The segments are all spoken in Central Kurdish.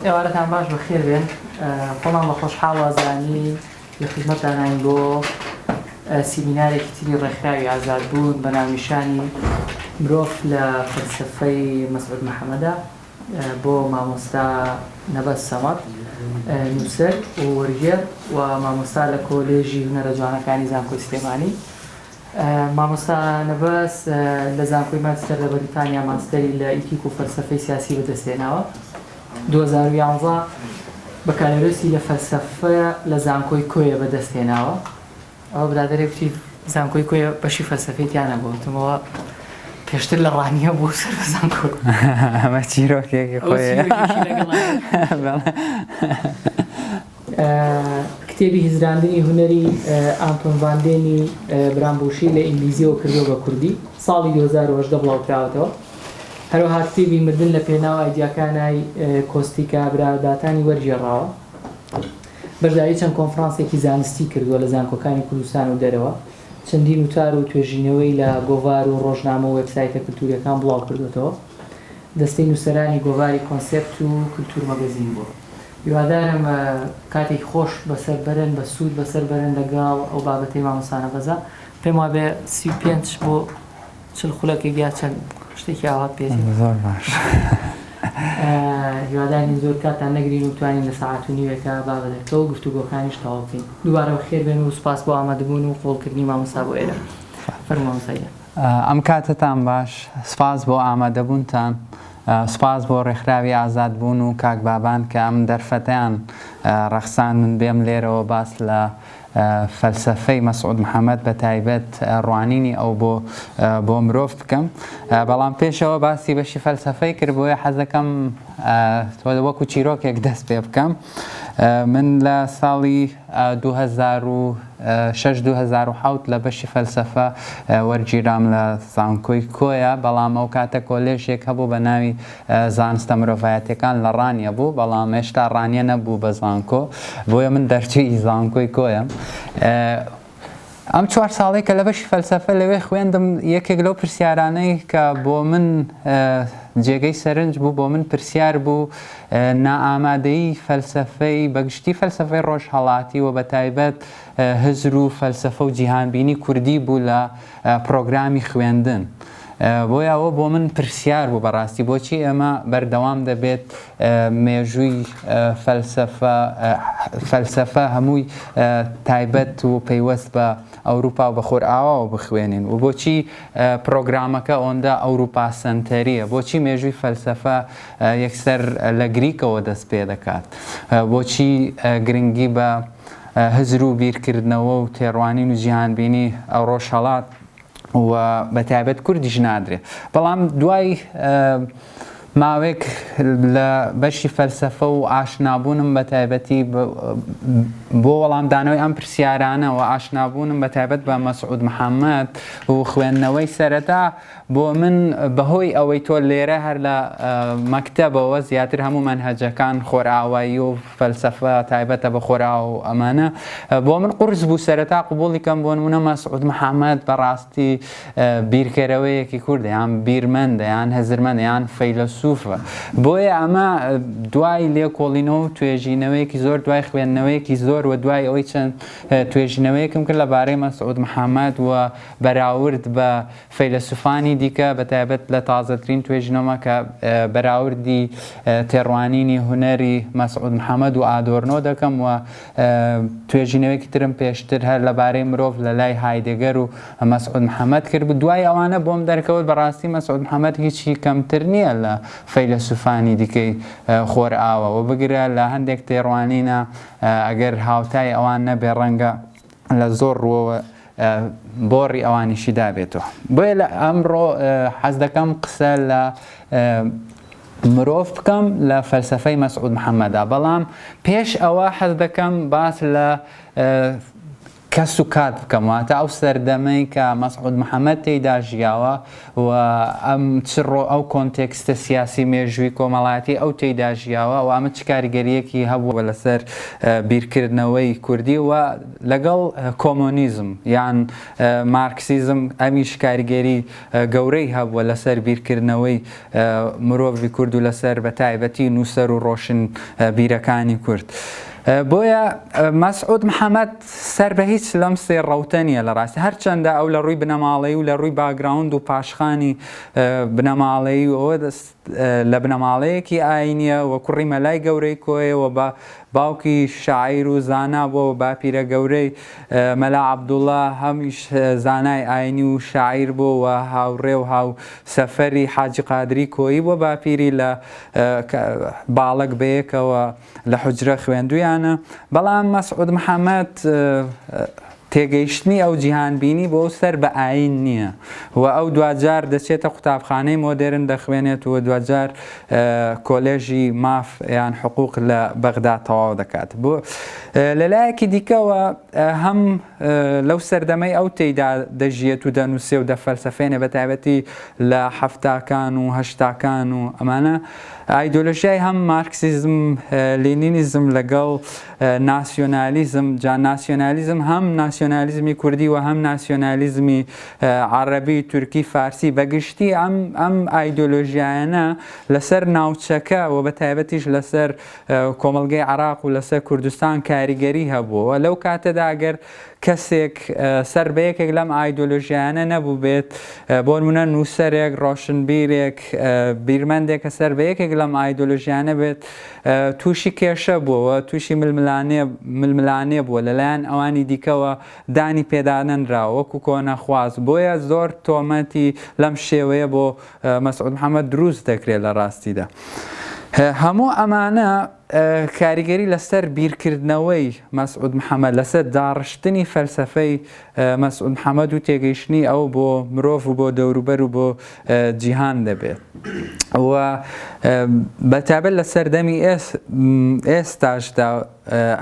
ئێوارەتان باش بەخێر بێن خۆمان بە خۆشحاڵ وازانی لە خزمەتدانین بۆ سیمینارێکی تری ڕێکخراوی ئازادبوون بە ناونیشانی مرۆڤ لە فەلسەفەی مەسعود محەممەدە بۆ مامۆستا نەبەست سەمەد نووسەر و وەرگێر و مامۆستا لە کۆلێژی هونەرە جوانەکانی زانکۆی سلێمانی. مامۆستا نەبەست لە زانکۆی ماستەر لە بەریتانیا ماستەری لە ئیتیک و فەلسەفەی سیاسی بەدەستێناوە. 2011 بەکارهێنەری لە فەلسەفە لە زانکۆی کۆیە بەدەستێناوە. ئەوە برادەرێکی زانکۆی کۆیە بەشی فەلسەفەیتیانە بۆتمەوە پێشتر لە ڕانیە بۆ سەر بە زانکۆ ئەمە چیرۆکێکی خۆیە. کتێبی هیزراندنی هونەری ئانتۆن ڤاندێنی برامبوشی لە ئینگلیزیەوە کردو بە کوردی ساڵی 2018 بڵاوکراوەتەوە. هەروەها کتێبی مردن لە پێناو ئایدیاکانای کۆستیکا براداتانی وەرگێڕاوە. بەشداری چەند کۆنفرانسێکی زانستی کردووە لە زانکۆکانی کوردستان و دەرەوە. چەندین وتار و توێژینەوەی لە گۆڤار و ڕۆژنامە و وێبسایتە کولتوریەکان بڵاو کردوێتەوە. دەستەی نووسەرانی گۆڤاری کۆنسێپت و کولتور مەگەزین بووە. هیوادارم کاتێک خۆش بەسەر بەرن بە سوود بەسەر بەرن لەگەڵ ئەو بابەتەی مامۆستا نەبەزە. پێم وابێ 35 بۆ 40 خولەکێک یا چەند شتێکی ئاوات پێ زۆر باش. هیوادارین زۆر کاتان نەگرین و بتوانین لە سەعات و نیوێکە بابەتەکە و گفتوگۆکانیش تەواو بکەین. دووبارە بەخێر بێن و سوپاس بۆ ئامادەبوون و قۆڵکردنی مامۆستا بۆ ئێرە. فەرموو مامۆستایە. ئەم کاتتان باش، سپاس بۆ ئامادەبوونتان، سپاس بۆ ڕێکخراوی ئازادبوون و کاک بابان کە ئەم دەرفەتەیان ڕەخسان من بێم لێرەوە باس لە فەلسەفەی مەسعود محەممەد بە تایبەت ڕوانینی ئەو بۆ مرۆڤ بکەم. بەڵام پێشەوە باسی بەشی فەلسەفەی کرد بۆیە حەزەکەم وەکو چیرۆکێک دەست پێ بکەم. من لە ساڵی 2006-2007 لە بەشی فەلسەفە وەرگیرام لە زانکۆی کۆیە، بەڵام ئەو کاتە کۆلێژێک هەبوو بە ناوی زانستە مرۆڤایەتیەکان لە ڕانیە بوو، بەڵام هێشتا ڕانیە نەبوو بە زانکۆ، بۆیە من دەرچووی زانکۆی کۆیە. ئەم 4 ساڵێک کە لە بەشی فەلسەفە لەوێ خوێندم، یەکێک لەو پرسیارانەی کە بۆ من جێگەی سەرنج بوو، بۆ من پرسیار بوو نائامادەیی فەلسەفەی بەگشتی فەلسەفەی ڕۆژهەڵاتی و بە تایبەت هزر و فەلسەفە و جیهانبینی کوردی بوو لە پرۆگرامی خوێندن. بۆیە ئەوە بۆ من پرسیار بوو بەڕاستی بۆچی ئێمە بەردەوام دەبێت مێژووی فەلسەفە هەمووی تایبەت و پەیوەست بە ئەوروپا و بەخۆر ئاواوە بخوێنین و بۆچی پرۆگرامەکە ئەوەندە ئەوروپا سەنتەریە، بۆچی مێژووی فەلسەفە یەکسەر لە گریکەوە دەست پێ دەکات، بۆچی گرنگی بە هزر و بیرکردنەوە و تێڕوانین و جیهانبینی ئەو ڕۆژهەڵات و بە تایبەت کوردیش نادرێ. بەڵام دوای ماوەیەک لە بەشی فەلسەفە و ئاشنابوونم بە تایبەتی بۆ وەڵامدانەوەی ئەم پرسیارانە و ئاشنابوونم بە تایبەت بە مەسعود محەممەد و خوێندنەوەی سەرەتا بۆ من بەهۆی ئەوەی تۆ لێرە هەر لە مەکتەبەوە زیاتر هەموو مەنهەجەکان خۆرئاوایی و فەلسەفە تایبەتە بە خۆرئاو و ئەمانە بۆ من قورس بوو سەرەتا قبوڵی کەم بۆ نمونە مەسعود محەممەد بەڕاستی بیرکەرەوەیەکی کوردە، یان بیرمەندە، یان هەزرمەندە، یان فەیلسوفە. بۆیە ئەمە دوای لێکۆڵینەوە و توێژینەوەیەکی زۆر، دوای خوێندنەوەیەکی زۆر و دوای ئەوەی چەند توێژینەوەیەکم کرد لەبارەی مەسعود محەممەد و بەراورد بە فەیلسوفانی دیکە بە تایبەت لە تازەترین توێژینەوەمە کە بەراوردی تێڕوانینی هونەری مەسعود محەممەد و ئادۆرنۆ دەکەم و توێژینەوەیەکی ترم پێشتر هەر لەبارەی مرۆڤ لە لای هایدگر و مەسعود محەممەد کرد. دوای ئەوانە بۆم دەرکەوت بەڕاستی مەسعود محەممەد هیچی کەمتر نییە لە فەیلسوفانی دیکەی خۆر ئاوە و بگرە لە هەندێک تێڕوانینە ئەگەر هاوتای ئەوان نەبێ ڕەنگە لە زۆر ڕووەوە بۆڕی ئەوانیشی دابێتەوە. بۆیە لە ئەمڕۆ حەز دەکەم قسە لە مرۆڤ بکەم لە فەلسەفەی مەسعود محەممەدا، بەڵام پێش ئەوە حەز دەکەم باس لە کەس و کات بکەمەوەتە ئەو سەردەمەی کە مەسعود محەممەد تێیدا ژیاوە و ئەم ئەو کۆنتێکستە سیاسی مێژووی کۆمەڵاتی ئەو تێیدا ژیاوە و ئەمە چ کاریگەریەکی هەبووە لەسەر بیرکردنەوەی کوردی و لەگەڵ کۆمۆنیزم یان مارکسیزم ئەمیش کاریگەری گەورەی هەبووە لەسەر بیرکردنەوەی مرۆڤی کورد و لەسەر بە تایبەتی نووسەر و ڕۆشن بیرەکانی کورد. بۆیە مەسعود محەممەد سەر بە هیچ لەم سێ ڕەوتە نیە لە ڕاستی هەرچەندە ئەو لە ڕووی بنەماڵەیی و لە ڕووی باگراوند و پاشخانی بنەماڵەیی ئەوە لە بنەماڵەیەکی ئاینیە و کوڕی مەلای گەورەی کۆیەوە بە باوکی شاعیر و زانا بۆ باپیرە گەورەی مەلا عەبدوڵڵا هەمیش زانای ئاینی و شاعیر بۆ و هاوڕێ و هاو سەفەری حاجی قادری کۆیی بۆ باپیری لە باڵک بەیەکەوە لە حوجرە خوێندویانە. بەڵام مەسعود محەممەد تێگەیشتنی ئەو جیهانبینی بۆ سەر بە ئاین نییە و ئەو دوجار دەچێتە قوتابخانەی مۆدرن دەخوێنێت و دوجار کۆلێژی ماف یان حقوق لە بەغدا تەواو دەکات. بۆ لەلایەکی دیکەوە هەم لەو سەردەمەی ئەو تێیدا دەژیێت و دەنووسێ و دەفەلسەفێنێ بە تایبەتی لە حەفتاکان و هەشتاکان و ئەمانە ئایدۆلۆژیای هەم مارکسیزم لێنینیزم لەگەڵ ناسیۆنالیزم جا ناسیۆنالیزم هەم ناسیۆنالیزمی کوردی و هەم ناسیۆنالیزمی عەرەبی تورکی فارسی بەگشتی ئەم ئایدۆلۆژیانە لەسەر ناوچەکە و بە تایبەتیش لەسەر کۆمەڵگەی عێراق و لەسەر کوردستان کاریگەری هەبووە. لەو کاتەدا ئەگەر کەسێک سەر بە یەکێک لەم ئایدۆلۆژیانە نەبوو بێت بۆ نمونە نووسەرێک ڕۆشنبیرێک بیرمەندێک کە سەر بە یەکێک لەم ئایدۆلۆژیانە بێت تووشی کێشە بووەوە تووشی ململانێ بووە لەلایەن ئەوانی دیکەوە دانی پێدانەنراوە وەکو کۆنەخواز. بۆیە زۆر تۆمەتی لەم شێوەیە بۆ مەسعود محەممەد دروست دەکرێت لە ڕاستیدا. هەموو ئەمانە کاریگەری لەسەر بیرکردنەوەی مەسعود محەممەد لەسەر داڕشتنی فەلسەفەی مەسعود محەممەد و تێگەیشتنی ئەو بۆ مرۆڤ و بۆ دەوروبەر و بۆ جیهان دەبێت و بەتابەت لە سەردەمی ئێستاشدا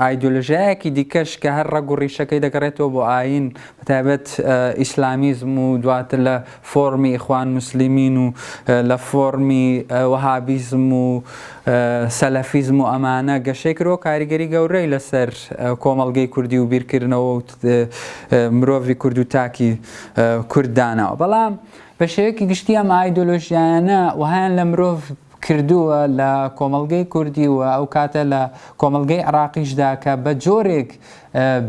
ئایدۆلۆژیایەکی دیکەش کە هەر ڕەگ و ڕیشەکەی دەگەڕێتەوە بۆ ئاین بەتابەت ئیسلامیزم و دواتر لە فۆرمی ئیخوان موسلیمین و لە فۆرمی وەهابیزم و سەلەفیزم و ئەمانە گەشەی کردەوە کاریگەری گەورەی لەسەر کۆمەڵگەی کوردی و بیرکردنەوە و مرۆڤی کورد و تاکی کورددانەوە. بەڵام بە شێوەیەکی گشتی ئەم ئایدۆلۆژیانە وهایان لە مرۆڤ کردووە لە کۆمەڵگەی کوردی و ئەو کاتە لە کۆمەڵگەی عێراقیشدا کە بە جۆرێک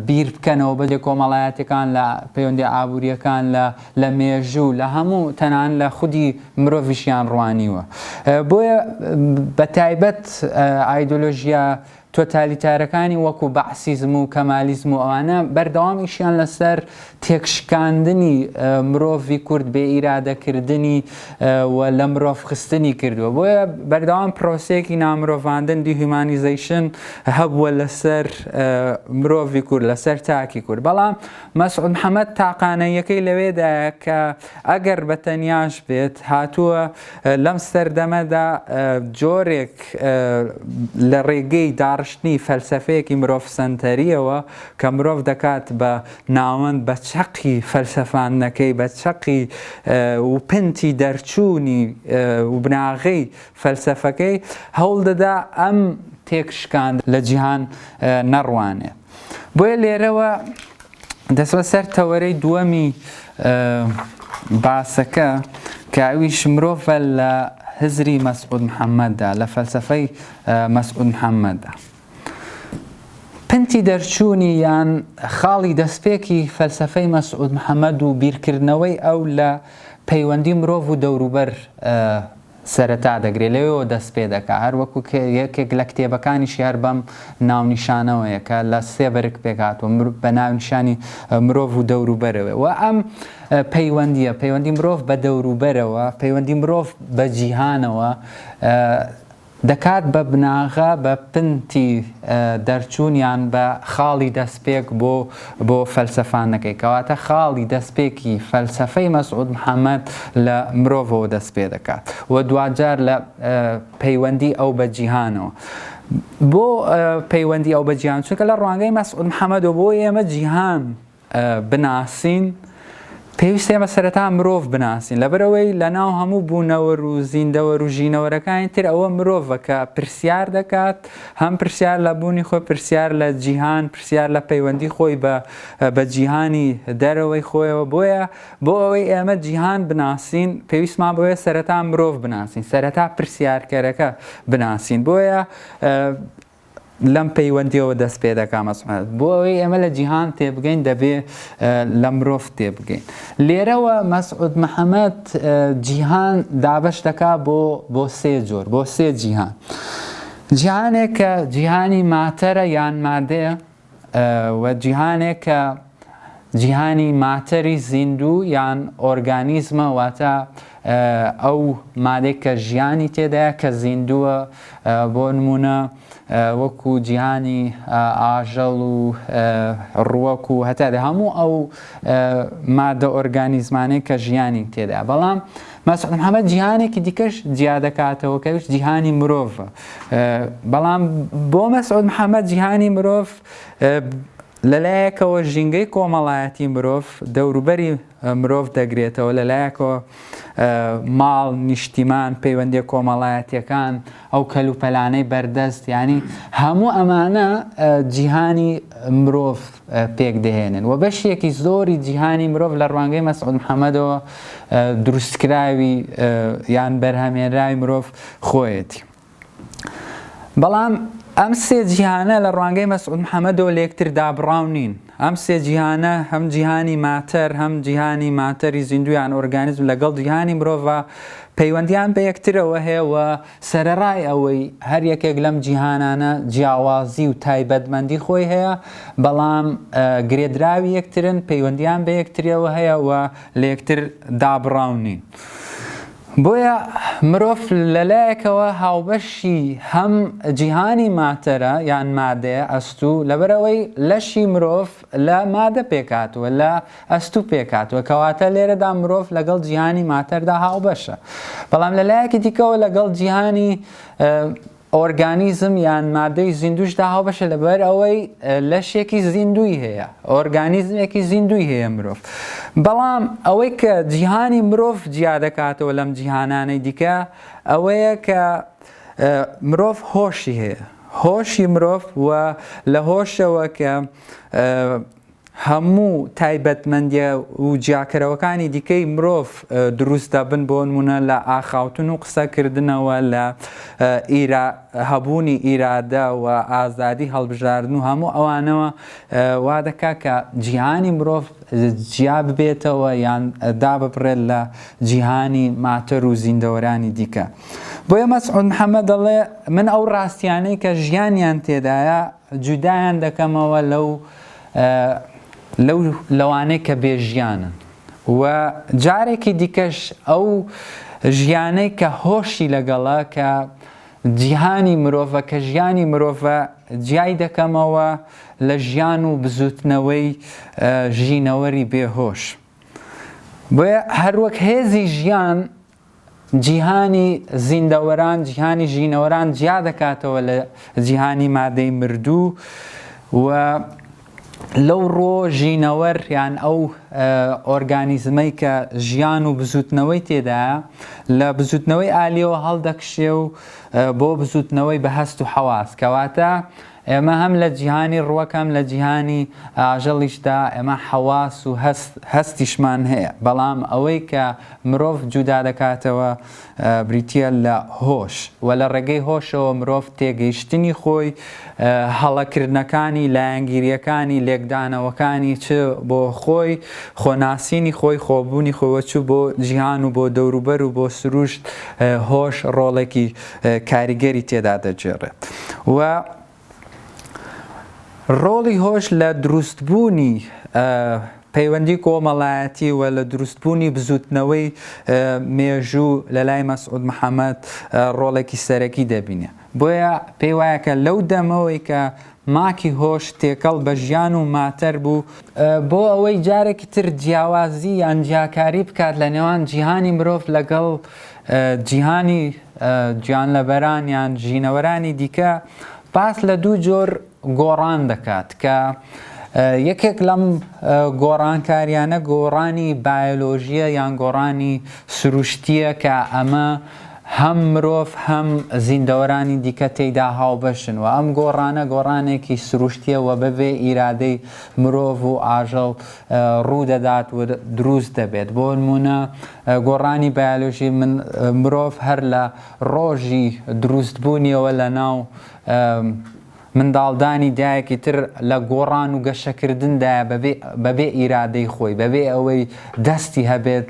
بیر بکەنەوە بەجێ کۆمەڵایەتەکان لە پەیوەندی ئابوووریەکان لە مێژوو لە هەموو تەنان لە خودی مرۆڤیشیان ڕوانیوە. بۆیە بە تایبەت ئایدۆلۆژیا تۆتالیتارەکانی وەکو بەعسیزم و کەمالیزم و ئەوانە بەردەوامیشیان لەسەر تێکشکاندنی مرۆڤی کورد بێ ئیرادەکردنی و لە مرۆڤ خستنی کردووە. بۆیە بەردەوام پرۆسەیەکی نامرۆڤاندن دیهیومانیزەیشن هەبووە لەسەر مرۆڤی کورد لەسەر تاکی کورد. بەڵام مەسعود محەممەد تاقانەیەکەی لەوێدایە کە ئەگەر بەتەنیاش بێت هاتووە لەم سەردەمەدا جۆرێک لە ڕێگەی داڕشتنی فەلسەفەیەکی مرۆڤ سەنتەریەوە کە مرۆڤ دەکات بە ناوەند بە چەقی فەلسەفانەکەی بە چەقی و پنتی دەرچوونی و بناغەی فەلسەفەکەی هەوڵ دەدا ئەم تێکشکاند لە جیهان نەڕوانێت. بۆیە لێرەوە دەست بەسەر تەوەرەی دووەمی باسەکە کە ئەویش مرۆڤە لە هزری مەسعود محەممەددا لە فەلسەفەی مەسعود محەممەددا. پنتی دەرچوونی یان خاڵی دەستپێکی فەلسەفەی مەسعود محەممەد و بیرکردنەوەی ئەو لە پەیوەندی مرۆڤ و دەوروبەر سەرەتا دەگرێت لەوێەوە دەست پێ دەکا هەر وەکو یەکێک لە کتێبەکانیشی هەر بەم ناونیشانەوەیە کە لە سێ بەرگ پێکاتوە بە ناونیشانی مرۆڤ و دەوروبەرەوە و ئەم پەیوەندی مرۆڤ بە دەوروبەرەوە پەیوەندی مرۆڤ بە جیهانەوە دەکات بە بناغە بە پنتی دەرچوونیان بە خاڵی دەستپێک بۆ فەلسەفانەکەی کەواتە خاڵی دەستپێکی فەلسەفەی مەسعود محەممەد لە مرۆڤەوە دەست پێ دەکات و دوجار لە پەیوەندی ئەو بە جیهانەوە. بۆ پەیوەندی ئەو بە جیهان چونکە لە ڕوانگەی مەسعود محەممەدەوە بۆ ئێمە جیهان بناسین پێویستە ئێمە سەرەتا مرۆڤ بناسین لەبەرەوەی لە ناو هەموو بوونەوە و زیندەوە و ژینەوەرەکانی تر ئەوە مرۆڤە کە پرسیار دەکات هەم پرسیار لە بوونی خۆی پرسیار لە جیهان پرسیار لە پەیوەندی خۆی بە جیهانی دەرەوەی خۆیەوە بۆیە بۆ ئەوەی ئێمە جیهان بناسین پێویستمان بۆیە سەرەتا مرۆڤ بناسین سەرەتا پرسیارکەرەکە بناسین بۆیە لەم پەیوەندیەوە دەست پێ دەکا مەسعود بۆ ئەوەی ئێمە لە جیهان تێبگەین دەبێ لە مرۆڤ تێبگەین لێرەوە مەسعود محەممەد جیهان دابەش دەکا بۆ سێ جۆر بۆ سێ جیهان جیهانێک کە جیهانی ماتەرە یان مادەیە و جیهانێک کە جیهانی ماتەری زیندوو یان ئۆرگانیزمە واتە ئەو مادەی کە ژیانی تێدایە کە زیندووە بۆ نمونە وەکو جیهانی ئاژەڵ و ڕووەک و هەتا هەموو ئەو مادە ئۆرگانیزمانەی کە ژیانی تێدایە بەڵام مەسعود محەممەد جیهانێکی دیکەش جیا دەکاتەوە کەویش جیهانی مرۆڤە بەڵام بۆ مەسعود محەممەد جیهانی مرۆڤ لەلایەکەوە ژینگەی کۆمەڵایەتی مرۆڤ دەوروبەری مرۆڤ دەگرێتەوە لەلایەکەوە ماڵ نیشتیمان پەیوەندی کۆمەڵایەتیەکان ئەو کەلوپەلانەی بەردەست ینی هەموو ئەمانە جیهانی مرۆڤ پێک دەهێنن و بەشێکی زۆری جیهانی مرۆڤ لە ڕوانگەی مەسعود محەممەدەوە دروستکراوی یان بەرهەمێنراوی مرۆڤ خۆیەتی بەڵام ئەم سێ جیهانە لە ڕوانگەی مەسعود محەممەدەوە لە یەکتر دابڕاو نین ئەم سێ جیهانە هەم جیهانی ماتەر هەم جیهانی ماتەری زیندویان ئۆرگانیزم لەگەڵ جیهانی مرۆڤە پەیوەندیان بە یەکترەوە هەیە و سەرەڕای ئەوەی هەر یەکێک لەم جیهانانە جیاوازی و تایبەتمەندی خۆی هەیە بەڵام گرێدراوی یەکترن پەیوەندیان بە یەکتریەوە هەیە و لە یەکتر دابڕاو نین بۆیە مرۆڤ لەلایەکەوە هاوبەشی هەم جیهانی ماتەرە یان مادەیە ئەستوو لەبەرەوەی لەشی مرۆڤ لە مادە پێکاتوە لە ئەستوو پێکاتوە کەواتە لێرەدا مرۆڤ لەگەڵ جیهانی ماتەردا هاوبەشە بەڵام لەلایەکی دیکەوە لەگەڵ جیهانی ئۆرگانیزم یان مادەی زیندوشدا هاوبەشە لەبەر ئەوەی لەشێکی زیندوی هەیە ئۆرگانیزمێکی زیندوی هەیە مرۆڤ بەڵام ئەوەی کە جیهانی مرۆڤ جیا دەکاتەوە لەم جیهانانەی دیکە ئەوەیە کە مرۆڤ هۆشی هەیە هۆشی مرۆڤ و لە هۆشەوە کە هەموو تایبەتمەندیە و جیاکەرەوەکانی دیکەی مرۆڤ دروست دەبن بۆ نمونە لە ئاخاوتن و قسەکردنەوە لە هەبوونی ئیرادە و ئازادی هەڵبژاردن و هەموو ئەوانەوە وا دەکا کە جیهانی مرۆڤ جیا ببێتەوە یان داببڕێت لە جیهانی ماتەر و زیندەوەرانی دیکە بۆیە مەسعود محەممەد دەڵێ من ئەو ڕاستیانەی کە ژیانیان تێدایە جودایان دەکەمەوە لەوانەی کە بێژیانن و جارێکی دیکەش ئەو ژیانەی کە هۆشی لەگەڵە کە جیهانی مرۆڤە کە ژیانی مرۆڤە جیای دەکەمەوە لە ژیان و بزوتنەوەی ژینەوەری بێهۆش بۆیە هەروەک هێزی ژیان جیهانی زیندەوەران جیهانی ژینەوەران جیا دەکاتەوە لە جیهانی مادەی مردوو و لەو ڕۆ ژینەوەر یان ئەو ئۆرگانیزمەی کە ژیان و بزوتنەوەی تێدایە لە بزوتنەوەی ئالیەوە هەڵدەکشێ و بۆ بزوتنەوەی بە هەست و حەواس کەواتە ئێمە هەم لە جیهانی ڕووەکەم لە جیهانی ئاژەڵیشدا ئێمە حەواس و هەستیشمان هەیە بەڵام ئەوەی کە مرۆڤ جودا دەکاتەوە بریتیە لە هۆش و لە ڕێگەی هۆشەوە مرۆڤ تێگەیشتنی خۆی هەڵەکردنەکانی لایەنگیریەکانی لێکدانەوەکانی چ بۆ خۆی خۆناسینی خۆی خۆبوونی خۆیوە چوو بۆ جیهان و بۆ دەوروبەر و بۆ سروشت هۆش ڕۆڵێکی کاریگەری تێدا دەجێڕێت و ڕۆڵی هۆش لە دروستبوونی پەیوەندی کۆمەڵایەتی و لە دروستبوونی بزوتنەوەی مێژوو لە لای مەسعود محەممەد ڕۆڵێکی سەرەکی دەبینێ بۆیە پێی وایە کە لەو دەمەوەی کە ماکی هۆش تێکەڵ بە ژیان و ماتەر بوو بۆ ئەوەی جارێکی تر جیاوازی یان جیاکاری بکات لە نێوان جیهانی مرۆڤ لەگەڵ جیهانی گیانلەبەران یان ژینەوەرانی دیکە باس لە دوو جۆر گۆڕان دەکات کە یەکێک لەم گۆڕانکاریانە گۆڕانی بایۆلۆژیە یان گۆڕانی سروشتیە کە ئەمە هەم مرۆڤ هەم زیندەوەرانی دیکە تێیدا هاوبەشن و ئەم گۆڕانە گۆڕانێکی سروشتیە و بەبێ ئیرادەی مرۆڤ و ئاژەڵ ڕوودەدات و دروست دەبێت. بۆ نمونە گۆڕانی بایۆلۆژی مرۆڤ هەر لە ڕۆژی دروستبوونیەوە لە ناو منداڵدانی دایەکی تر لە گۆڕان و گەشەکردندایە بەبێ ئیرادەی خۆی بەبێ ئەوەی دەستی هەبێت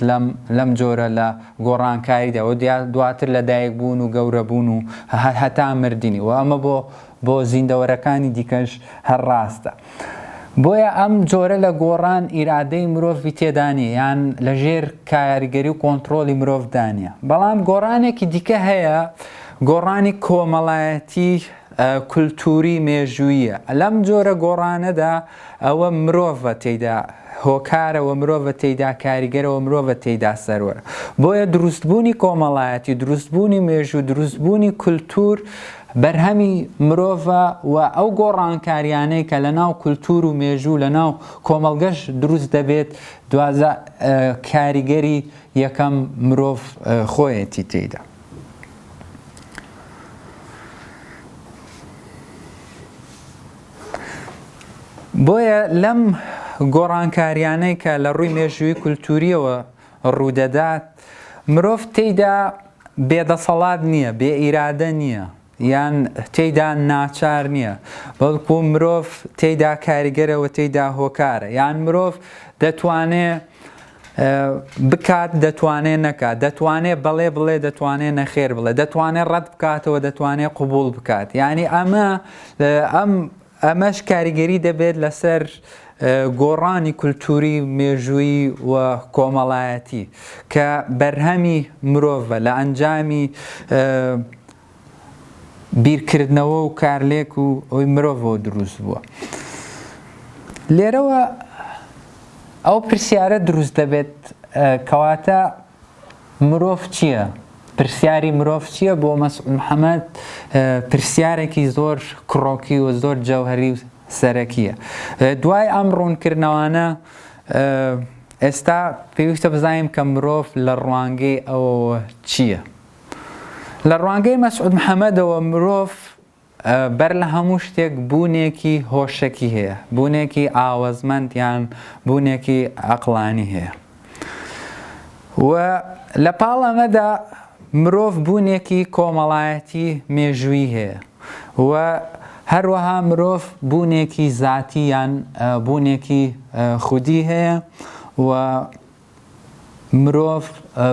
لەم جۆرە لە گۆڕانکاریدا و دواتر لە دایک بوون و گەورە بوون و هەتا مردنی و ئەمە بۆ زیندەوەرەکانی دیکەش هەر ڕاستە. بۆیە ئەم جۆرە لە گۆڕان ئیرادەی مرۆڤی تێدانیە یان لەژێر کاریگەری و کۆنتترۆلی مرۆڤدانە. بەڵام گۆڕانێکی دیکە هەیە گۆڕانی کۆمەڵایەتی کولتوری مێژوویە. لەم جۆرە گۆڕانەدا ئەوە مرۆڤە تێیدا هۆکارەوە مرۆڤە تێیدا کاریگەرەوە مرۆڤە تێیدا سەروەرە. بۆیە دروستبوونی کۆمەڵایەتی دروستبوونی مێژوو دروستبوونی کولتور بەرهەمی مرۆڤە و ئەو گۆڕانکاریانەی کە لە ناو کولتور و مێژوو لە ناو کۆمەڵگەش دروست دەبێت دوازە کاریگەری یەکەم مرۆڤ خۆیەتی تێیدا. بۆیە لەم گۆڕانکاریانەی کە لە ڕووی مێژووی کولتوریەوە ڕوودەدات مرۆڤ تێیدا بێدەسەڵات نییە بێ ئیرادە نییە یان تێیدا ناچار نییە بەڵکو مرۆڤ تێیدا کاریگەرەوە تێیدا هۆکارە یان مرۆڤ دەتوانێت بکات دەتوانێت نەکات دەتوانێت بڵێ دەتوانێت نەخێر بڵێ دەتوانێت ڕەت بکاتەوە دەتوانێت قبول بکات. یعنی ئەمەش کاریگەری دەبێت لەسەر گۆڕانی کولتوری مێژووی و کۆمەڵایەتی کە بەرهەمی مرۆڤە لە ئەنجامی بیرکردنەوە و کارلێک و ئەوی مرۆڤەوە دروست بووە. لێرەوە ئەو پرسیارە دروست دەبێت کەواتە مرۆڤ چییە؟ پرسیاری مرۆڤ چییە؟ بۆ مەسعود محەممەد پرسیارێکی زۆر کڕۆکی و زۆر جەوهەری و سەرەکیە. دوای ئەم ڕوونکردنەوانە ئێستا پێویستە بزانین کە مرۆڤ لە ڕوانگەی ئەوە چییە؟ لە ڕوانگەی مەسعود محەممەدەوە مرۆڤ بەر لە هەموو شتێک بوونێکی هۆشەکی هەیە بوونێکی ئاوەزمەند یان بوونێکی عەقڵانی هەیە و لە پاڵ ئەمەدا مرۆڤ بوونێکی کۆمەڵایەتی مێژووی هەیە و هەروەها مرۆڤ بوونێکی زاتی یان بوونێکی خودی هەیە و مرۆڤ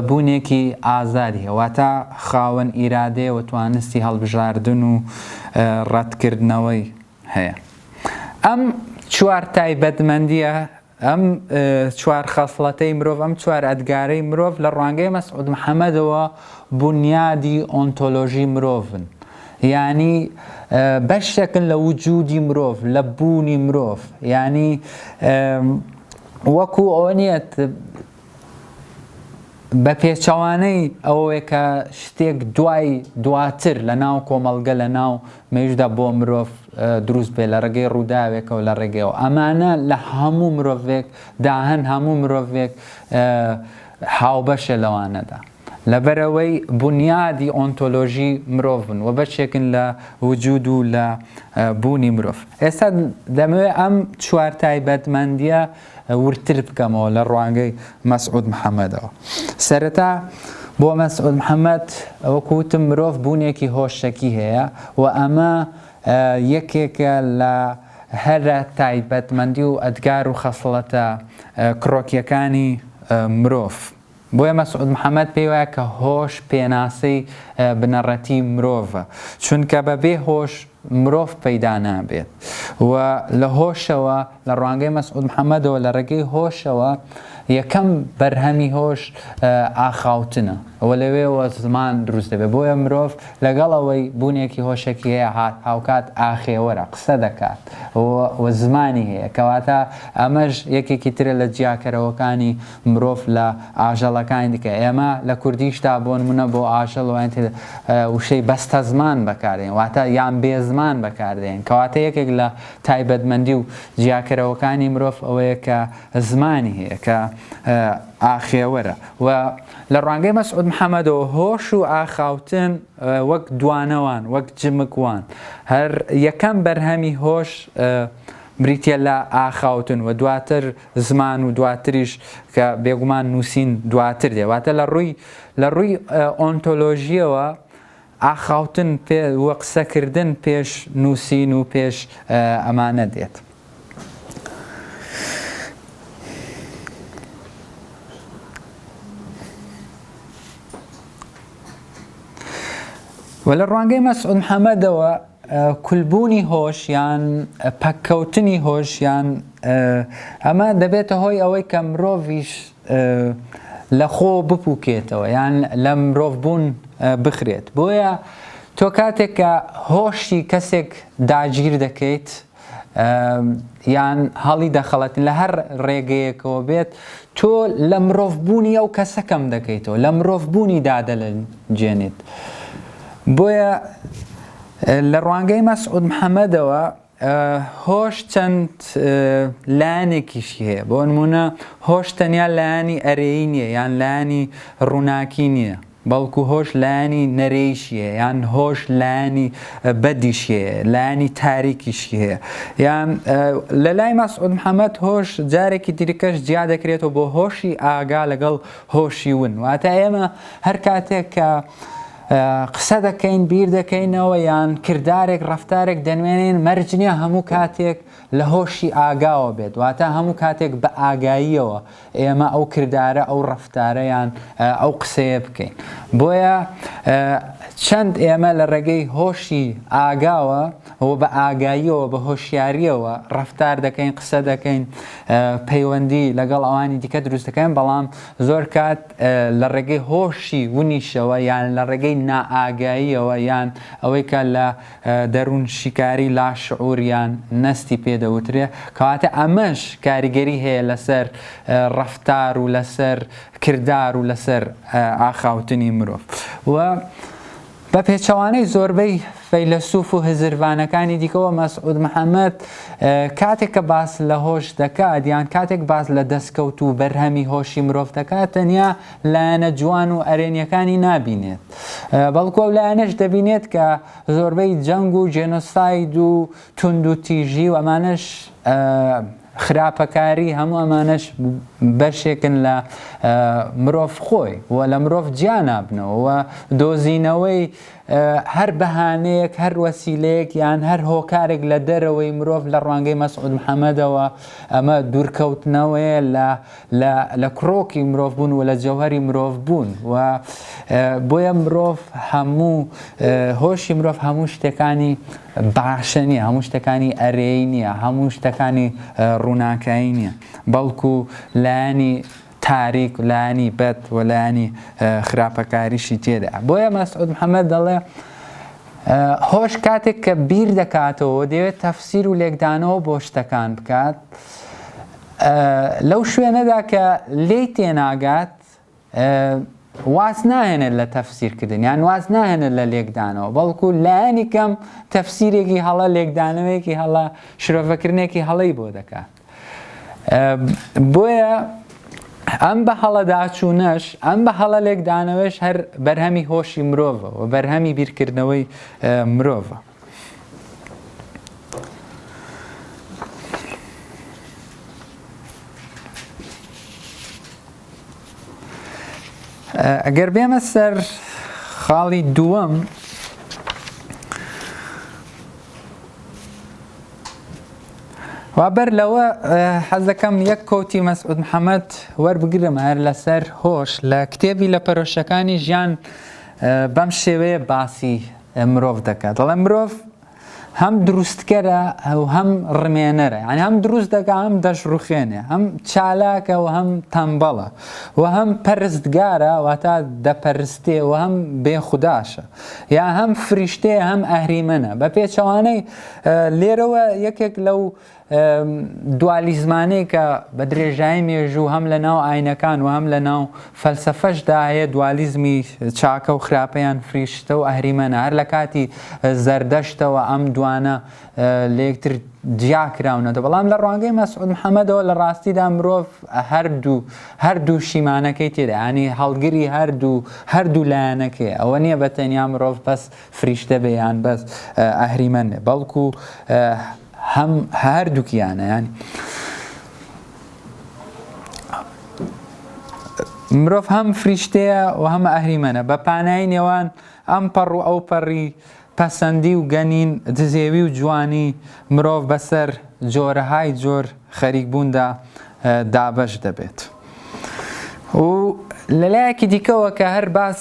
بوونێکی ئازادی هەیە واتە خاوەن ئیرادەیە و توانستی هەڵبژاردن و ڕەتکردنەوەی هەیە. ئەم چوار تایبەتمەندیە ئەم چوار خەسڵەتەی مرۆڤ ئەم چوار ئەدگارەی مرۆڤ لە ڕوانگەی مەسعود محەممەدەوە بنیادی ئۆنتۆلۆژی مرۆڤن یعنی بەشێکن لە وجودی مرۆڤ لە بوونی مرۆڤ یعنی وەکو ئەوە نیەت بە پێچەوانەی ئەوەیە کە شتێک دواتر لە ناو کۆمەڵگە لە ناو مێژوودا بۆ مرۆڤ دروست بێ لە ڕێگەی ڕووداوێکە و لە ڕێگەیەوە ئەمانە لە هەموو مرۆڤێک داهەن هەموو مرۆڤێک هاوبەشە لەوانەدا لەبەرەوەی بنیادی ئۆنتۆلۆژی مرۆڤن و بەشێکن لە وجود و لە بوونی مرۆڤ. ئێستا دەمەوێت ئەم چوار تایبەتمەندیە ورتر بکەمەوە لە ڕوانگەی مەسعود محەممەدەوە. سەرەتا بۆ مەسعود محەممەد وەکوتم مرۆڤ بوونێکی هۆشەکی هەیە و ئەمە یەکێکە لە هەرە تایبەتمەندی و ئەدگار و خەسڵەتە کڕۆکیەکانی مرۆڤ. بۆیە مەسعود محەممەد پێی وایە کە هۆش پێناسەی بنەڕەتی مرۆڤە چونکە بەبێ هۆش مرۆڤ پەیدا نابێت و لە هۆشەوە لە ڕوانگەی مەسعود محەممەدەوە لە ڕێگەی هۆشەوە یەکەم بەرهەمی هۆش ئاخاوتنە ئەوە لەوێەوە زمان دروست دەبێت بۆیە مرۆڤ لەگەڵ ئەوەی بوونێکی هۆشێکی هەیە هاوکات ئاخێوەرە قسە دەکات و زمانی هەیە کەواتە ئەمەش یەکێکی ترە لە جیاکەرەوەکانی مرۆڤ لە ئاژەڵەکانی دیکە ئێمە لە کوردیشتا بۆ نمونە بۆ ئاژەڵ وشەی بەستە زمان بەکاردێن واتە یان بێ زمان بەکاردێن کەواتە یەکێک لە تایبەتمەندی و جیاکەرەوەکانی مرۆڤ ئەوەیە کە زمانی هەیە کە ئاخێوەرە و لە ڕوانگەی مەسعود محەممەدەوە هۆش و ئاخاوتن وەک دوانەوان وەک جمکوان هەر یەکەم بەرهەمی هۆش بریتە لە ئاخاوتن و دواتر زمان و دواتریش کە بێگومان نووسین دواتر دێواتە لە ڕووی ئۆنتۆلۆژیەوە ئاخاوتن وە قسەکردن پێش نووسین و پێش ئەمانە دێت. و لە ڕوانگەی مەسعود محەممەدەوە کولبوونی هۆش یان پەککەوتنی هۆش یان ئەمە دەبێتە هۆی ئەوەی کە مرۆڤیش لە خۆ بپووکێتەوە یان لە مرۆڤبوون بخرێت بۆیە تۆ کاتێک کە هۆشی کەسێک داگیر دەکەیت یان هەڵی دەخەڵەتن لە هەر ڕێگەیەکەوە بێت تۆ لە مرۆڤبوونی ئەو کەسە کەم دەکەیتەوە لە مرۆڤبوونی دادەلەنجێنیت بۆیە لە ڕوانگەی مەسعود محەممەدەوە هۆش چەند لایەنێکیشی هەیە بۆ نمونە هۆش تەنیا لایەنی ئەرێیی نییە یان لایەنی ڕووناکی نییە بەڵکو هۆش لایەنی نەرێیشیە یان هۆش لایەنی بەدیشیە لایەنی تاریکیشی هەیە یان لە لای مەسعود محەممەد هۆش جارێکی دیریکەش جیا دەکرێتەوە بۆ هۆشی ئاگا لەگەڵ هۆشی ون واتە ئێمە هەر کاتێک کە قسە دەکەین بیر دەکەینەوە یان کردارێک ڕەفتارێک دەنوێنین مەرج نییە هەموو کاتێک لە هۆشی ئاگاوە بێت واتە هەموو کاتێک بە ئاگاییەوە ئێمە ئەو کردارە ئەو ڕەفتارەیان ئەو قسەیە بکەین بۆیە چەند ئێمە لە ڕێگەی هۆشی ئاگاوە و بە ئاگاییەوە بە هۆشیاریەوە ڕەفتار دەکەین قسە دەکەین پەیوەندی لەگەڵ ئەوانی دیکە دروست دەکەین بەڵام زۆر کات لە ڕێگەی هۆشی ونیشەوە یان لە ڕێگەی نائاگاییەوە یان ئەوەی کە لە دەروون شیکاری لاشعوریان نەستی پێدەوترێ کەواتە ئەمەش کاریگەری هەیە لەسەر ڕەفتار و لەسەر کردار و لەسەر ئاخاوتنی مرۆڤ و بە پێچەوانەی زۆربەی فەیلسوف و هزربانەکانی دیکەوە مەسعود محەممەد کاتێک کە باس لە هۆش دەکات یان کاتێک باس لە دەستکەوت و بەرهەمی هۆشی مرۆڤ دەکات تەنیا لایەنە جوان و ئەرێنیەکانی نابینێت بەڵکو ئەو لایەنەش دەبینێت کە زۆربەی جەنگ و جێنۆساید و توند و تیژی و ئەمانەش خراپەکاری هەموو ئەمانەش بەشێکن لە مرۆڤ خۆی و لە مرۆڤ گیا نابنەوە و دۆزینەوەی هەر بەهانەیەک هەر وەسیلەیەک یان هەر هۆکارێک لە دەرەوەی مرۆڤ لە ڕوانگەی مەسعود محەممەدەوە ئەمە دوورکەوتنەوەیە لە کڕۆکی مرۆڤ بوون و لە جەوهەری مرۆڤ بوون و بۆیە مرۆڤ هەموو هۆشی مرۆڤ هەموو شتەکانی باشە نییە هەموو شتەکانی ئەرێی نییە هەموو شتەکانی ڕووناکایی نییە بەڵکو لایەنی تاریک و لایەنی بەد و لایەنی خراپەکاریشی تێدا بۆیە مەسعود محەممەد دەڵێ هۆش کاتێک کە بیر دەکاتەوە دەوێت تەفسیر و لێکدانەوە بۆ شتەکان بکات لەو شوێنەدا کە لێی تێناگات واز ناهێنێت لە تەفسیرکردن یان واز ناهێنێت لە لێکدانەوە بەڵکو لایەنی کەم تەفسیرێکی هەڵە لێکدانەوەیەکی هەڵە شرۆڤەکردنێکی هەڵەی بۆ دەکات بۆیە ئەم بە هەڵە داچوونەش ئەم بە هەڵە لێکدانەوەش هەر بەرهەمی هۆشی مرۆڤە و بەرهەمی بیرکردنەوەی مرۆڤە ئەگەر بێمە سەر خاڵی دووەم وابەر لەوە حەز دەکەم یەک کۆتی مەسعود محەممەد وەربگرم هەر لەسەر هۆش لە کتێبی لە پەرۆشەکانی ژیان بەم شێوەیە باسی مرۆڤ دەکات دەڵێ مرۆڤ هەم دروستکەرە و هەم ڕمێنەرە، ینی هەم دروست دەکە هەم دەشڕوخێنێ، هەم چالاکە و هەم تەمبەڵە و هەم پەرستگارە واتە دەپەرستێ و هەم بێخوداشە، یا هەم فریشتەیە هەم ئەهریمەنە. بە پێچەوانەی لێرەوە یەکێک لەو دوالیزمانەی کە بە درێژایی مێژوو هەم لە ناو ئاینەکان و هەم لە ناو فەلسەفەشدا هەیە، دوالیزمی چاکە و خراپەیان فریشتە و ئەهریمەنە. هەر لە کاتی زەردەشتەوە ئەم دوانە لە یەکتر جیاکراونەتە، بەڵام لە ڕوانگەی مەسعود محەممەدەوە لە ڕاستیدا مرۆڤ هەردوو شیمانەکەی تێدا، ینی هەڵگری هەردوو لایەنەکەی، ئەوە نییە بە تەنیا مرۆڤ بەس فریشتە بێ یان بەس ئەهریمەن بێ، بەڵکو هەم هەردووکیانە. ینی مرۆڤ هەم فریشتەیە و هەم ئەهریمەنە، بە پانایی نێوان ئەم پەڕ و ئەو پەڕی پەسەندی و گەنین دزێوی و جوانی مرۆڤ بەسەر جۆرەهای جۆر خەریکبووندا دابەش دەبێت. و لەلایەکی دیکەوە کە هەر باس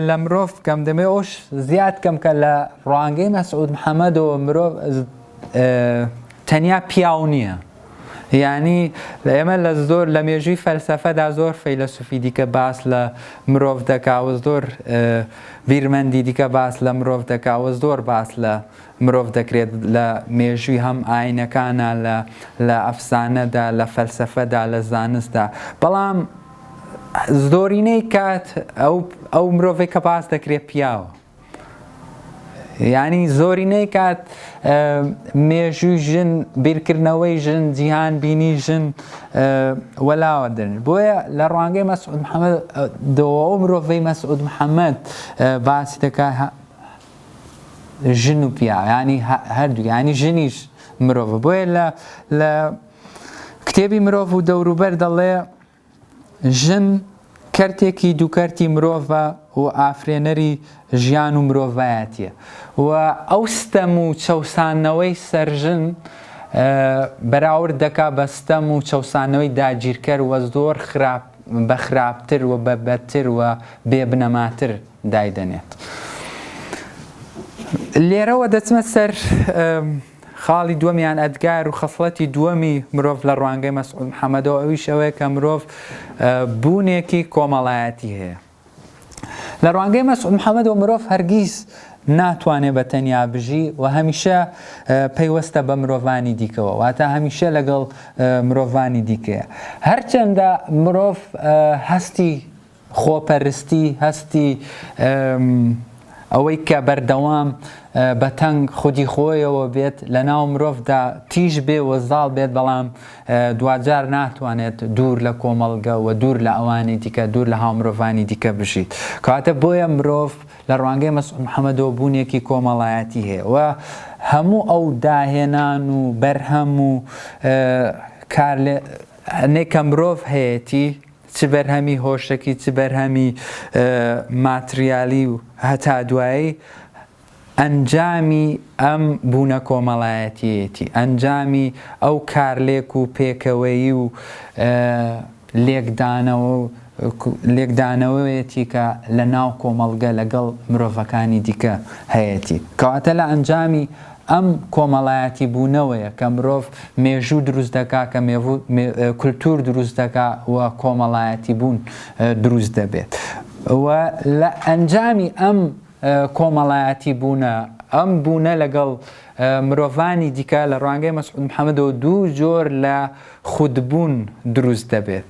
لە مرۆڤ بکەم، دەمێ ئەوش زیاد کەم کە لە ڕوانگەی مەسعود محەممەدەوە مرۆڤ تەنیا پیاو نییە، یعنی ئێمە لە مێژووی فەلسەفەدا زۆر فەیلسوفی دیکە باس لە مرۆڤ دەکاوە، زۆر بیرمەندی دیکە باس لە مرۆڤ دەکاوە، زۆر باس لە مرۆڤ دەکرێت لە مێژووی هەم ئاینەکانە، لە ئەفسانەدا، لە فەلسەفەدا، لە زانستدا، بەڵام زۆرینەی کات ئەو مرۆڤی کە باس دەکرێت پیاوە، یعنی زۆرینەی کات مێژووی ژن، بیرکردنەوەی ژن، جیهان بینی ژن وەلاوە دەرن. بۆیە لە ڕوانگەی مەسعود محەممەدەوە ئەو مرۆڤەی مەسعود محەممەد باسی دەکات ژن و پیا، ینی هەردوو، ینی ژنیش مرۆڤە. بۆیە لە کتێبی مرۆڤ و دەوروبەر دەڵێ ژن کەرتێکی دووکەرتی مرۆڤە و ئافرێنەری ژیان و مرۆڤایەتیە، و ئەو ستەم و چەوسانەوەی سەرژن بەراورد دەکا بە ستەم و چەوسانەوەی داگیرکەر و زۆر بە خراپتر و بە بەدتر و بێبنەماتر دایدەنێت. لێرەوە دەچمە سەر خاڵی دووەمیان ئەدگار و خەسڵەتی دووەمی مرۆڤ لە ڕوانگەی مەسعود محەممەدەوە، ئەویش ئەوەیە کە مرۆڤ بوونێکی کۆمەڵایەتی هەیە. لە ڕوانگەی مەسعود محەممەدەوە مرۆڤ هەرگیز ناتوانێت بە تەنیا بژی و هەمیشە پەیوەستە بە مرۆڤانی دیکەوە، واتە هەمیشە لەگەڵ مرۆڤانی دیکەیە. هەرچەندە مرۆڤ هەستی خۆپەرستی، هەستی ئەوەی کە بەردەوام بە تەنگ خودی خۆیەوە بێت لە ناو مرۆڤدا تیژ بێ و زاڵ بێت، بەڵام دوجار ناتوانێت دوور لە کۆمەڵگە و دوور لە ئەوانی دیکە، دوور لە هاو مرۆڤانی دیکە بژیت. کەواتە بۆیە مرۆڤ لە ڕوانگەی مەسعود محەممەدەوە بوونێکی کۆمەڵایەتی هەیە و هەموو ئەو داهێنان و بەرهەم و کارلێکە مرۆڤ هەیەی، چ بەرهەمی هۆشەکی، چ بەرهەمی ماتریالی و هەتا دوایی، ئەنجامی ئەم بوونە کۆمەڵایەتیەتی، ئەنجامی ئەو کارلێک و پێکەوەیی و لێکدانەوەیەتی کە لە ناو کۆمەڵگە لەگەڵ مرۆڤەکانی دیکە هەیەی. کەواتە لە ئەنجامی ئەم کۆمەڵایەتی بوونەوەیە کە مرۆڤ مێژوو دروست دەکا، کە کولتور دروست دەکا و کۆمەڵایەتی بوون دروست دەبێت. و لە ئەنجامی ئەم کۆمەڵایەتی بوونە، ئەم بوونە لەگەڵ مرۆڤانی دیکە لە ڕوانگەی مەسعود محەممەدەوە دوو جۆر لە خودبوون دروست دەبێت.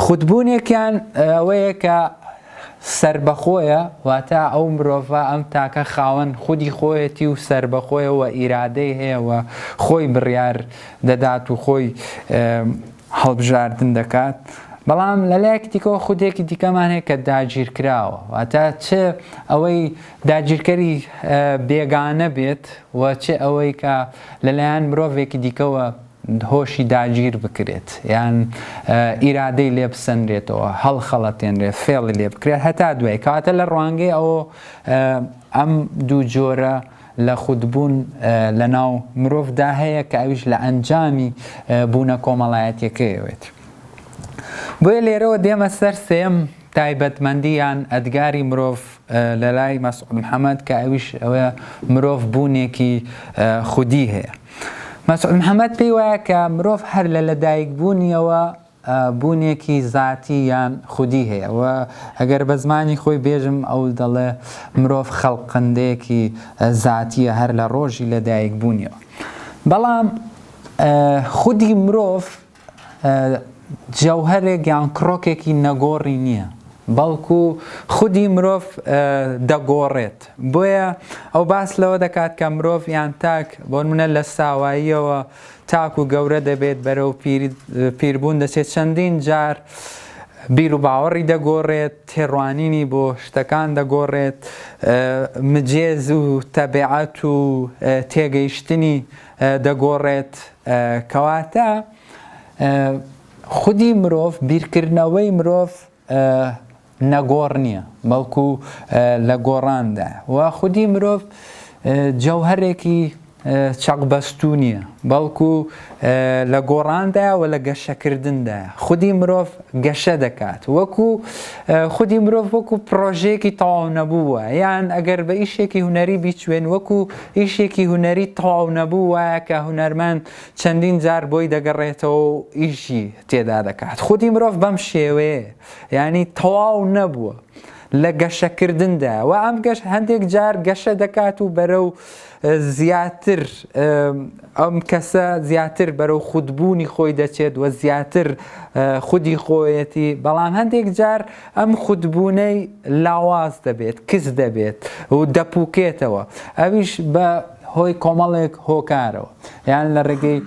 خودبوونێکیان ئەوەیە کە سربەخۆیە، واتە ئەو مرۆڤە ئەم تاکە خاوەن خودی خۆیەتی و سربەخۆیەوە ئیرادەی هەیە و خۆی بڕیار دەدات و خۆی هەڵبژاردن دەکات. بەڵام لەلایەکی دیکەوە خودێکی دیکەمان هەیە کە داگیر کراوە، واتە چ ئەوەی داگیرکەری بێگانە بێت و چ ئەوەی کە لەلایەن مرۆڤێکی دیکەوە هۆشی داگیر بکرێت، یان ئیرادەی لێ بسەندرێتەوە، هەڵخەڵەتێنرێت، فێڵی لێ بکرێت هەتا دوای. کەواتە لە ڕوانگەی ئەوە ئەم دوو جۆرە لە خودبوون لە ناو مرۆڤدا هەیە کە ئەویش لە ئەنجامی بوونە کۆمەڵایەتیەکەیەوێت. بۆیە لێرەوە دێمە سەر سێم تایبەتمەندی یان ئەدگاری مرۆڤ لە لای مەسعود محەممەد کە ئەویش ئەوە مرۆڤ بوونێکی خودی هەیە. مەسعود محەممەد پێی وایە کە مرۆڤ هەر لە لەدایک بوونیەوە بوونێکی زاتی یان خودی هەیە و ئەگەر بە زمانی خۆی بێژم ئەو دەڵێ مرۆڤ خەڵقندەیەکی زاتیە هەر لە ڕۆژی لەدایک بوونیەوە. بەڵام خودی مرۆڤ جەوهەرێک یان کڕۆکێکی نەگۆڕی نییە، بەڵکو خودی مرۆڤ دەگۆڕێت. بۆیە ئەو باس لەوە دەکات کە مرۆڤ یان تاک بۆ نمونە لە ساواییەوە تاک و گەورە دەبێت بەرەو پیربوون دەچێت، چەندین جار بیر و باوەڕی دەگۆڕێت، تێڕوانینی بۆ شتەکان دەگۆڕێت، مجێز و تەبیعەت و تێگەیشتنی دەگۆڕێت. کەواتە خودی مرۆڤ، بیرکردنەوەی مرۆڤ نەگۆڕ نییە، بەڵکو لە گۆڕاندایە و خودی مرۆڤ جەوهەرێکی چەقبەستوو نییە، بەڵکو لە گۆڕاندایە و لە گەشەکردندایە. خودی مرۆڤ گەشە دەکات، وەکو خودی مرۆڤ وەکو پرۆژەیەکی تەواو نەبووە، یان ئەگەر بە ئیشێکی هونەری بیچوێن وەکو ئیشێکی هونەری تەواو نەبوو وایە کە هونەرمەند چەندین جار بۆی دەگەڕێتەوە و ئیشی تێدا دەکات. خودی مرۆڤ بەم شێوەیە، یعنی تەواو نەبووە لە گەشەکردندا و ئەم گەشت هەندێک جار گەشە دەکات و بەرەو زیاتر ئەم کەسە زیاتر بەرەو خودبوونی خۆی دەچێت و زیاتر خودی خۆیەتی، بەڵام هەندێک جار ئەم خودبوونەی لاواز دەبێت، کەس دەبێت و دەپووکێتەوە، ئەویش بە هۆی کۆمەڵێک هۆکارەوە، یان لە ڕێگەی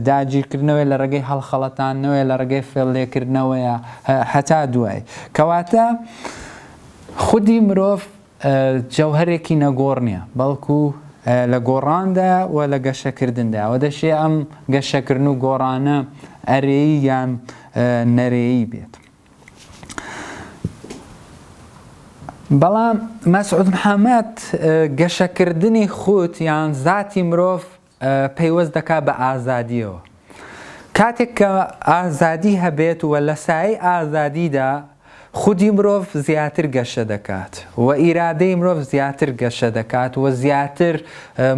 داگیرکردنەوەی، لە ڕێگەی هەڵخەڵەتانەوەی، لە ڕێگەی فێڵێکردنەوەیە هەتا دوای. کەواتە خودی مرۆڤ جەوهەرێکی نەگۆڕ نییە، بەڵکو لە گۆڕاندا و لە گەشەکردندا و دەشێ ئەم گەشەکردن و گۆڕانە ئەرێیی یان نەرێیی بێت. بەڵام مەسعود محەممەد گەشەکردنی خۆت یان زاتی مرۆڤ پەیوەست دەکات بە ئازادیەوە. کاتێک کە ئازادی هەبێت و لە سایەی ئازادیدا خودی مرۆڤ زیاتر گەشە دەکات و ئیرادەی مرۆڤ زیاتر گەشە دەکات و زیاتر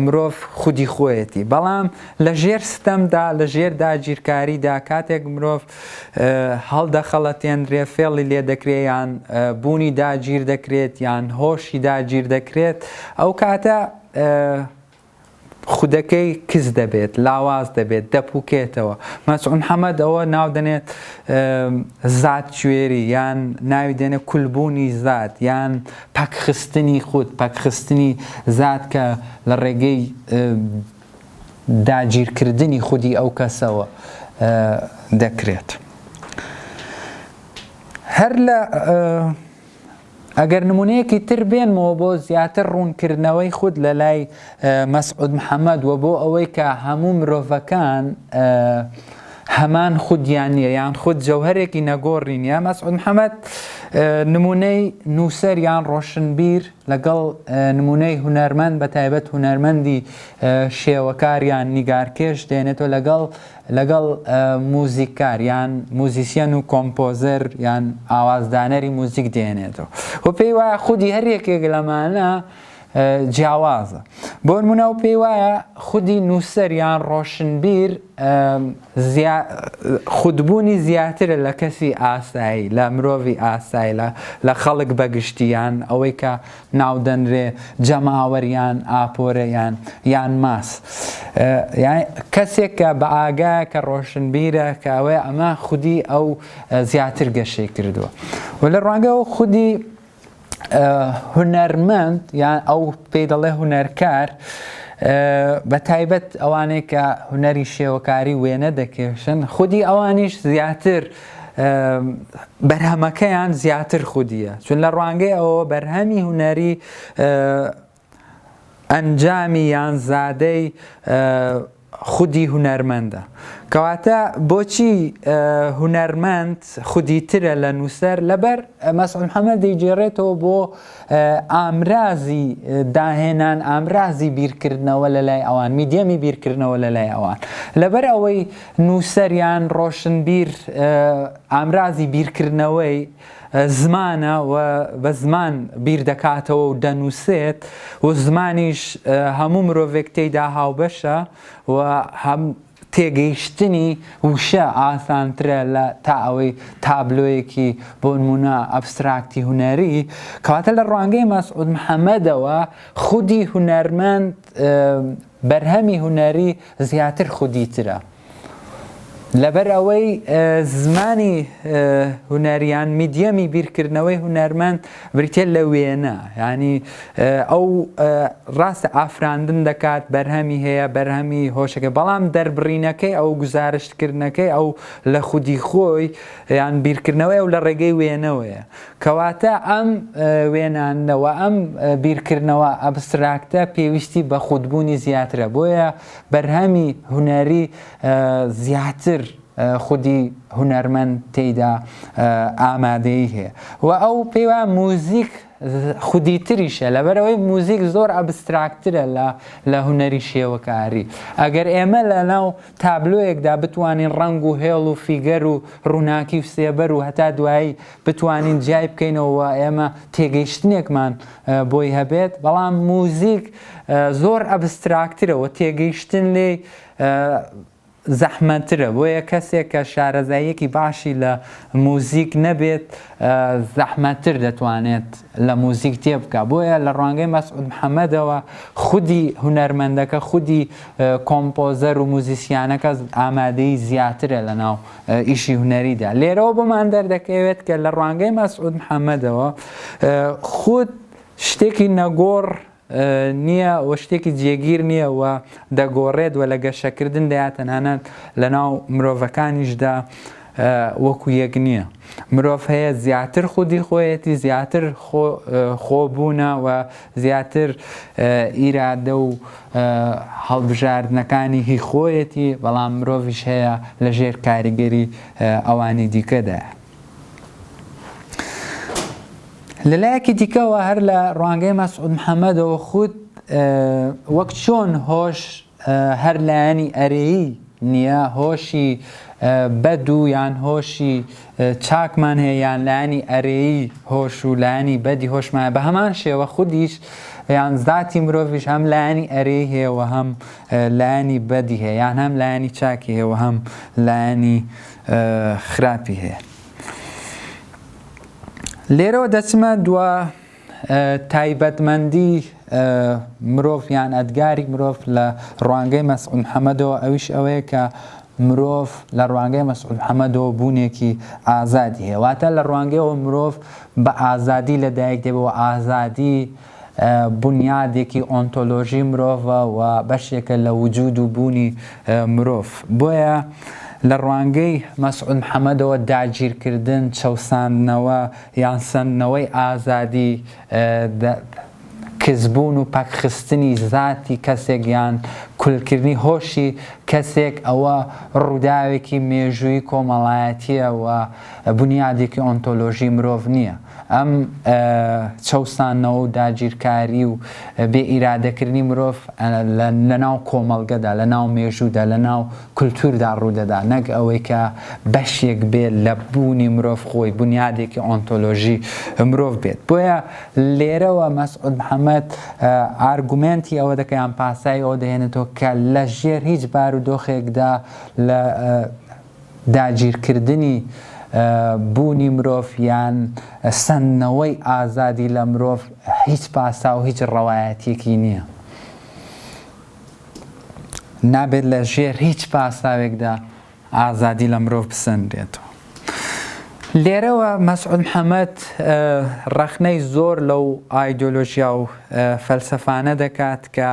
مرۆڤ خودی خۆیەتی. بەڵام لە ژێر ستەمدا، لە ژێر داگیرکاریدا کاتێک مرۆڤ هەڵدەخەڵەتێنرێ، فێڵی لێ دەکرێت یان بوونی داگیر دەکرێت یان هۆشی داگیر دەکرێت، ئەو کاتە خودەکەی کەس دەبێت، لاواز دەبێت، دەپووکێتەوە. مەسعود محەممەد ئەوە ناو دەنێت زاتگوێری، یان ناوی دێنێت کولبوونی زات، یان پەکخستنی خود، پەکخستنی زات کە لە ڕێگەی داگیرکردنی خودی ئەو کەسەوە دەکرێت. هەر لە ئەگەر نمونەیەکی تر بێنمەوە بۆ زیاتر ڕوونکردنەوەی خود لە لای مەسعود محەممەد و بۆ ئەوەی کە هەموو مرۆڤەکان هەمان خودیان نییە یان خود جەوهەرێکی نەگۆڕی نییە، مەسعود محەممەد نمونەی نووسەر یان ڕۆشنبیر لەگەڵ نمونەی هونەرمەند، بە تایبەت هونەرمەندی شێوەکار یان نیگارکێش دێنێتەوە لەگەڵ موزیکار یان موزیسیەن و کۆمپۆزەر یان ئاوازدانەری موزیک دێنێتەوە و پێی وایە خودی هەر یەکێک لەمانە جیاوازە. بۆ نمونە و پێی وایە خودی نووسەر یان ڕۆشنبیر خودبوونی زیاترە لە کەسی ئاسایی، لە مرۆڤی ئاسایی، لە خەڵک بەگشتیان ئەوەی کە ناودەنرێ جەماوەریان ئاپۆرە یان ماس. کەسێک کە بە ئاگایە کە ڕۆشنبیرە کە ئەوەی ئەمە خودی ئەو زیاتر گەشەی کردووە و لە ڕوانگەی خودی هونەرمەند یان ئەو پێی دەڵێ هونەرکار، بە تایبەت ئەوانەی کە هونەری شێوەکاری وێنە دەکێشن، خودی ئەوانیش زیاتر بەرهەمەکەیان زیاتر خودیە، چون لە ڕوانگەی ئەوە بەرهەمی هونەری ئەنجامی یان زادەی خودی هونەرمەندە. کەواتە بۆچی هونەرمەند خودیترە لە نووسەر؟ لەبەر مەسعود محەممەد دەیگێڕێتەوە بۆ ئامرازی داهێنان، ئامرازی بیرکردنەوە لە لای ئەوان، میدیەمی بیرکردنەوە لە لای ئەوان. لەبەر ئەوەی نووسەریان ڕۆشنبیر ئامرازی بیرکردنەوەی زمانە و بە زمان بیر دەکاتەوە و دەنووسێت و زمانیش هەموو مرۆڤێک تێیدا هاوبەشە و هەم تێگەیشتنی وشە ئاسانترە لە تا ئەوەی تابلۆیەکی بۆ نمونە ئەبستراکتی هونەری کەواتە لە ڕوانگەی مەسعود محەممەدەوە خودی هونەرمەند بەرهەمی هونەری زیاتر خودیترە لەبەر ئەوەی زمانی هونەریان میدیەمی بیرکردنەوەی هونەرمەند بریتێ لە وێنە ینی ئەو ڕاستە ئافراندن دەکات بەرهەمی هەیە بەرهەمی هۆشەکە بەڵام دەربڕینەکەی ئەو گزارشتکردنەکەی ئەو لە خودی خۆی یان بیرکردنەوەی ئەو لە ڕێگەی وێنەوەیە کەواتە ئەم وێنانەوە ئەم بیرکردنەوە ئەبستراکتە پێویستی بە خودبوونی زیاترە بۆیە بەرهەمی هونەری زیاتر خودی هونەرمەند تێیدا ئامادەی هەیە و ئەو پێی وایە موزیک خودیتریشە لەبەرەوەی موزیک زۆر ئەبستراکترە لە هونەری شێوەکاری ئەگەر ئێمە لە ناو تابلۆیەکدا بتوانین ڕنگ و هێڵ و فیگەر و ڕووناکی و سێبەر و هەتا دوایی بتوانین جای بکەینەوە ئێمە تێگەیشتنێکمان بۆی هەبێت بەڵام موزیک زۆر ئەبستراکترەوە تێگەیشتن لێ زەحمەترە بۆیە کەسێک کە شارەزاییەکی باشی لە موزیک نەبێت زەحمەتر دەتوانێت لە موزیک تێبکە بۆیە لە ڕوانگەی مەسعود محەممەدەوە خودی هونەرمەندەکە خودی کۆمپۆزەر و موزیسیانەکە ئامادەی زیاترە لە ناو ئیشی هونەریدا لێرەوە بۆمان دەردەکەوێت کە لە ڕوانگەی مەسعود محەممەدەوە خود شتێکی نەگۆڕ نییە و شتێکی جێگیر نییە و دەگۆڕێت و لە گەشەکردن دەیە تەنانەت لە ناو مرۆڤەکانیشدا وەکو یەک نییە مرۆڤ هەیە زیاتر خودی خۆیەتی زیاتر خۆبوونە و زیاتر ئیرادە و هەڵبژاردنەکانی هی خۆیەتی بەڵام مرۆڤیش هەیە لە ژێر کاریگەری ئەوانی دیکەدا لەلایەکی دیکەوە هەر لە ڕوانگەی مەسعود محەممەدەوە خود وەک چۆن هۆش هەر لایەنی ئەرێیی نییە هۆشی بەد و یان هۆشی چاکمان هەیە یان لایەنی ئەرێیی هۆش و لایەنی بەدی هۆشمایە بە هەمان شێوە خودیش یان زاتی مرۆڤیش هەم لایەنی ئەرێی هەیە و هەم لایەنی بەدی هەیە یان هەم لایەنی چاکی هەیە و هەم لایەنی خراپی هەیە لێرەوە دەچمە دووە تایبەتمەندی مرۆڤ یان ئەدگاری مرۆڤ لە ڕوانگەی مەسعود محەممەدەوە ئەویش ئەوەیە کە مرۆڤ لە ڕوانگەی مەسعود محەممەدەوە بوونێکی ئازادی هەیە واتە لە ڕوانگەیەوە مرۆڤ بە ئازادی لەدایک دێبەوە ئازادی بنیادێکی ئۆنتۆلۆژی مرۆڤە و بەشێکە لە وجود و بوونی مرۆڤ بۆیە لە ڕوانگەی مەسعود محەممەدەوە داگیرکردن چەوساندنەوە یان سندنەوەی ئازادی کەسبوون و پاکخستنی زاتی کەسێک یان کولکردنی هۆشی کەسێک ئەوە ڕووداوێکی مێژووی کۆمەڵایەتیە و بنیادێکی ئۆنتۆلۆژی مرۆڤ نییە ئەم چەوسانەوە و داگیرکاری و بێ ئیرادەکردنی مرۆڤ لە ناو کۆمەڵگەدا لە ناو مێژوودا لە ناو کولتوردا ڕوودەدا نەک ئەوەی کە بەشێک بێت لە بوونی مرۆڤ خۆی بنیادێکی ئۆنتۆلۆژی مرۆڤ بێت بۆیە لێرەوە مەسعود محەممەد ئارگومنتی ئەوە دەکەیان پاسای ئەوە دەهێنێتەوە کە لە ژێر هیچ بارودۆخێکدا لە داگیرکردنی بوونی مرۆڤ یان سندنەوەی ئازادی لە مرۆڤ هیچ پاسا و هیچ ڕەوایەتێکی نییە نابێت لە ژێر هیچ پاساوێکدا ئازادی لە مرۆڤ بسەندرێتەوە لێرەوە مەسعود محەممەد ڕەخنەی زۆر لەو ئایدۆلۆژیا و فەلسەفانە دەکات کە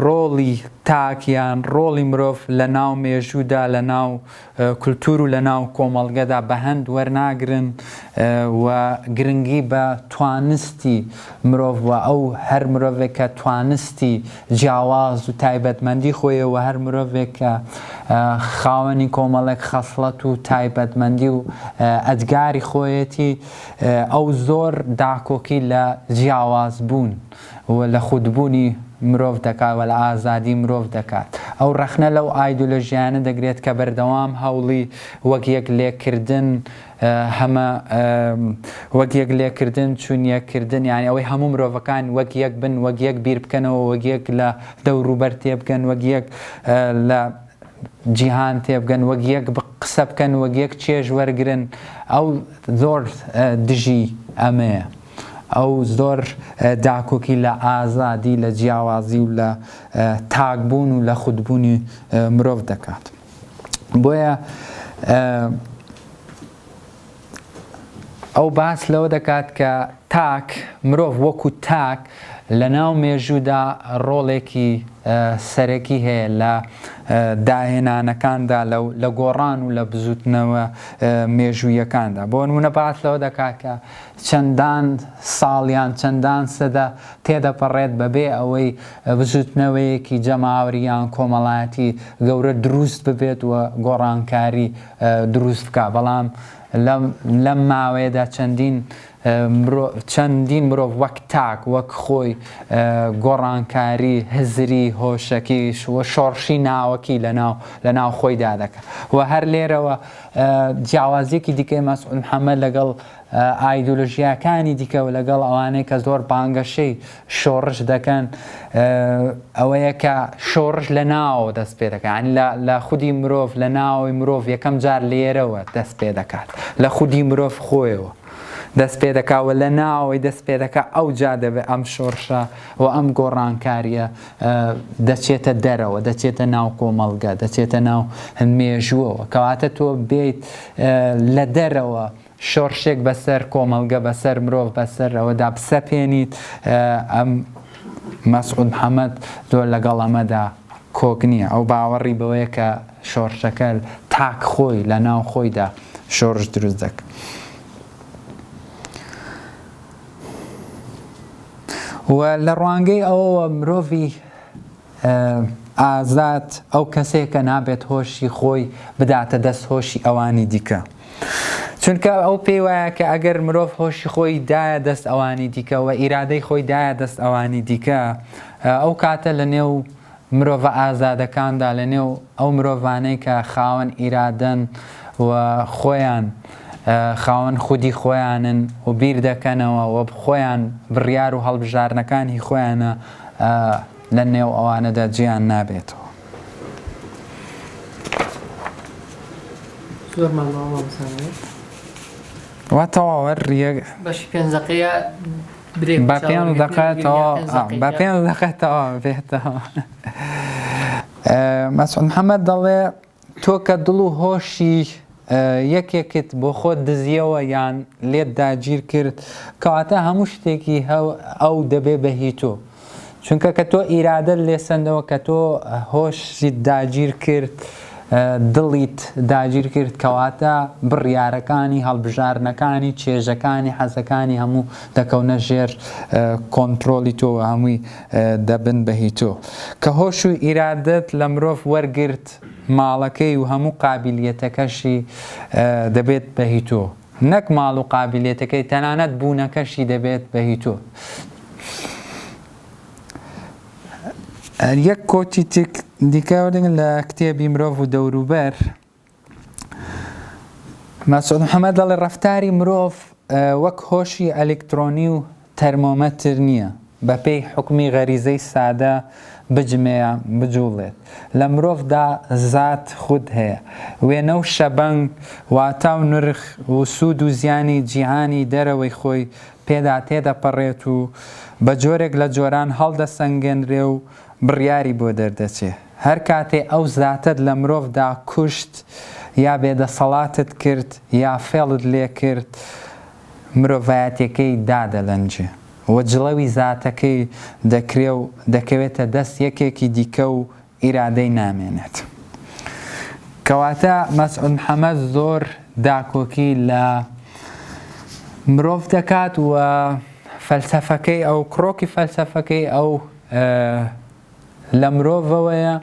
ڕۆڵی تاکیان ڕۆڵی مرۆڤ لە ناو مێژوودا لە ناو کولتور و لە ناو کۆمەڵگەدا بە هەند وەرناگرن و گرنگی بە توانستی مرۆڤ و ئەو هەر مرۆڤێک کە توانستی جیاواز و تایبەتمەندی خۆیە و هەر مرۆڤێک کە خاوەنی کۆمەڵێک خەسڵەت و تایبەتمەندی و ئەدگاری خۆیەتی ئەو زۆر داکۆکی لە جیاواز بوون و لە خودبوونی مرۆڤ دەکات و لە ئازادی مرۆڤ دەکات ئەو ڕەخنە لەو ئایدۆلۆژیانە دەگرێت کە بەردەوام هەوڵی وەک یەک لێکردن هەمە وەک یەک لێکردن چون یەککردن یانی ئەوەی هەموو مرۆڤەکان وەک یەک بن وەک یەک بیر بکەنەوە وەک یەک لە دەوروبەر تێبگەن وەک یەک لە جیهان تێبگەن وەک یەک قسە بکەن وەک یەک چێژ وەرگرن ئەو زۆر دژی ئەمەیە ئەو زۆر داکۆکی لە ئازادی لە جیاوازی و لە تاکبوون و لە خودبوونی مرۆڤ دەکات بۆیە ئەو باس لەوە دەکات کە تاک مرۆڤ وەکو تاک لە ناو مێژوودا ڕۆڵێکی سەرەکی هەیە لە داهێنانەکاندا لە گۆڕان و لە بزوتنەوە مێژوویەکاندا بۆ نمونە باس لەوە دەکات کە چەندان ساڵیان چەندان سەدە تێدەپەڕێت بەبێ ئەوەی بزوتنەوەیەکی جەماوریان کۆمەڵایەتی گەورە دروست ببێت و گۆڕانکاری دروست بکە بەڵام لەم ماوەیەدا چەندین مرۆڤ وەک تاک وەک خۆی گۆڕانکاری هزری هۆشەکیش و شۆڕشی ناوەکی لە ناو خۆیدا دەکات و هەر لێرەوە جیاوازیەکی دیکەی مەسعود محەممەد لەگەڵ ئایدۆلۆژیاکانی دیکە و لەگەڵ ئەوانەی کە زۆر بانگەشەی شۆڕش دەکەن ئەوەیە کە شۆڕش لە ناو دەست پێ دەکات لە خودی مرۆڤ لە ناوی مرۆڤ یەکەم جار لێرەوە دەست پێ دەکات لە خودی مرۆڤ خۆیەوە دەست پێ دەکاوە لە ناوەی دەست پێ دەکات ئەو جا دەبێت ئەم شۆڕشە و ئەم گۆڕانکاریە دەچێتە دەرەوە دەچێتە ناو کۆمەڵگە دەچێتە ناو مێژووەوە کەواتە تۆ بێیت لە دەرەوە شۆڕشێک بەسەر کۆمەڵگە بەسەر مرۆڤ بەسەر ئەوەدا بسەپێنیت ئەم مەسعود محەممەد زۆر لەگەڵ ئەمەدا کۆک نییە ئەو باوەڕی بەوەیە کە شۆڕشەکە تاک خۆی لە ناو خۆیدا شۆڕش دروست دەکات و لە ڕوانگەی ئەوەوە مرۆڤی ئازاد ئەو کەسێک کە نابێت هۆشی خۆی بداتە دەست هۆشی ئەوانی دیکە چونکە ئەو پێی وایە کە ئەگەر مرۆڤ هۆشی خۆی دایە دەست ئەوانی دیکە و ئیرادەی خۆی دایە دەست ئەوانی دیکە ئەو کاتە لە نێو مرۆڤە ئازادەکاندا لە نێو ئەو مرۆڤانەی کە خاوەن ئیرادەن و خۆیان خاوەن خودی خۆیانن و بیر دەکەنەوە و خۆیان بڕیار و هەڵبژارنەکانی خۆیانە لە نێو ئەوانەدا جیان نابێتەوە وا تەواوە بەشی 5 دقەیە بە 5 دقەتەوە بێتەوە مەسعود محەممەد دەڵێ تۆ کە دڵ و هۆشی یەکێکت بۆ خۆت دزیەوە یان لێت داگیر کرد کەواتە هەموو شتێکی ئەو دەبێ بەهی تۆ چونکە کە تۆ ئیرادەت لێسەندەوە کە تۆ هۆشیت داگیر کرد دڵیت داگیر کرد کەواتە بڕیارەکانی هەڵبژارنەکانی چێژەکانی حەزەکانی هەموو دەکەونە ژێر کۆنتترۆلی تۆ هەمووی دەبن بەهی تۆ کە هۆش و ئیرادەت لە مرۆڤ وەرگرت ماڵەکەی و هەموو قابلیەتەکەشی دەبێت بەهی تۆ نەک ماڵ و قابلیەتەکەی تەنانەت بوونەکەشی دەبێت بەهی تۆ یەک کۆچی دیکە لە کتێبی مرۆڤ و دەوروبەر مەسعود محەممەد دەڵێ ڕەفتاری مرۆڤ وەک هۆشی ئەلکترۆنی و تەرمۆمەتر نییە بە پێی حکمی غەریزەی سادە بجمێە بجوڵێت لە مرۆڤدا زات خود هەیە وێنە و شەبەنگ واتە و نرخ و سوود و زیانی جیهانی دەرەوەی خۆی پێدا تێدەپەڕێت و بە جۆرێک لە جۆران هەڵدەسەنگێنرێ و بڕیاری بۆ دەردەچێ هەر کاتێ ئەو زاتت لە مرۆڤدا کوشت یا بێدەسەڵاتت کرد یا فێڵت لێ کرد مرۆڤایەتەکەی دادەلەنجێ و جڵەوی زاتەکەی دەکرێ و دەکەوێتە دەست یەکێکی دیکە و ئیرادەی نامێنێت کەواتە مەسعود محەممەد زۆر داکۆکی لە مرۆڤ دەکات و فەلسەفەکەی ئەو کڕۆکی فەلسەفەکەی ئەو لە مرۆڤەوەیە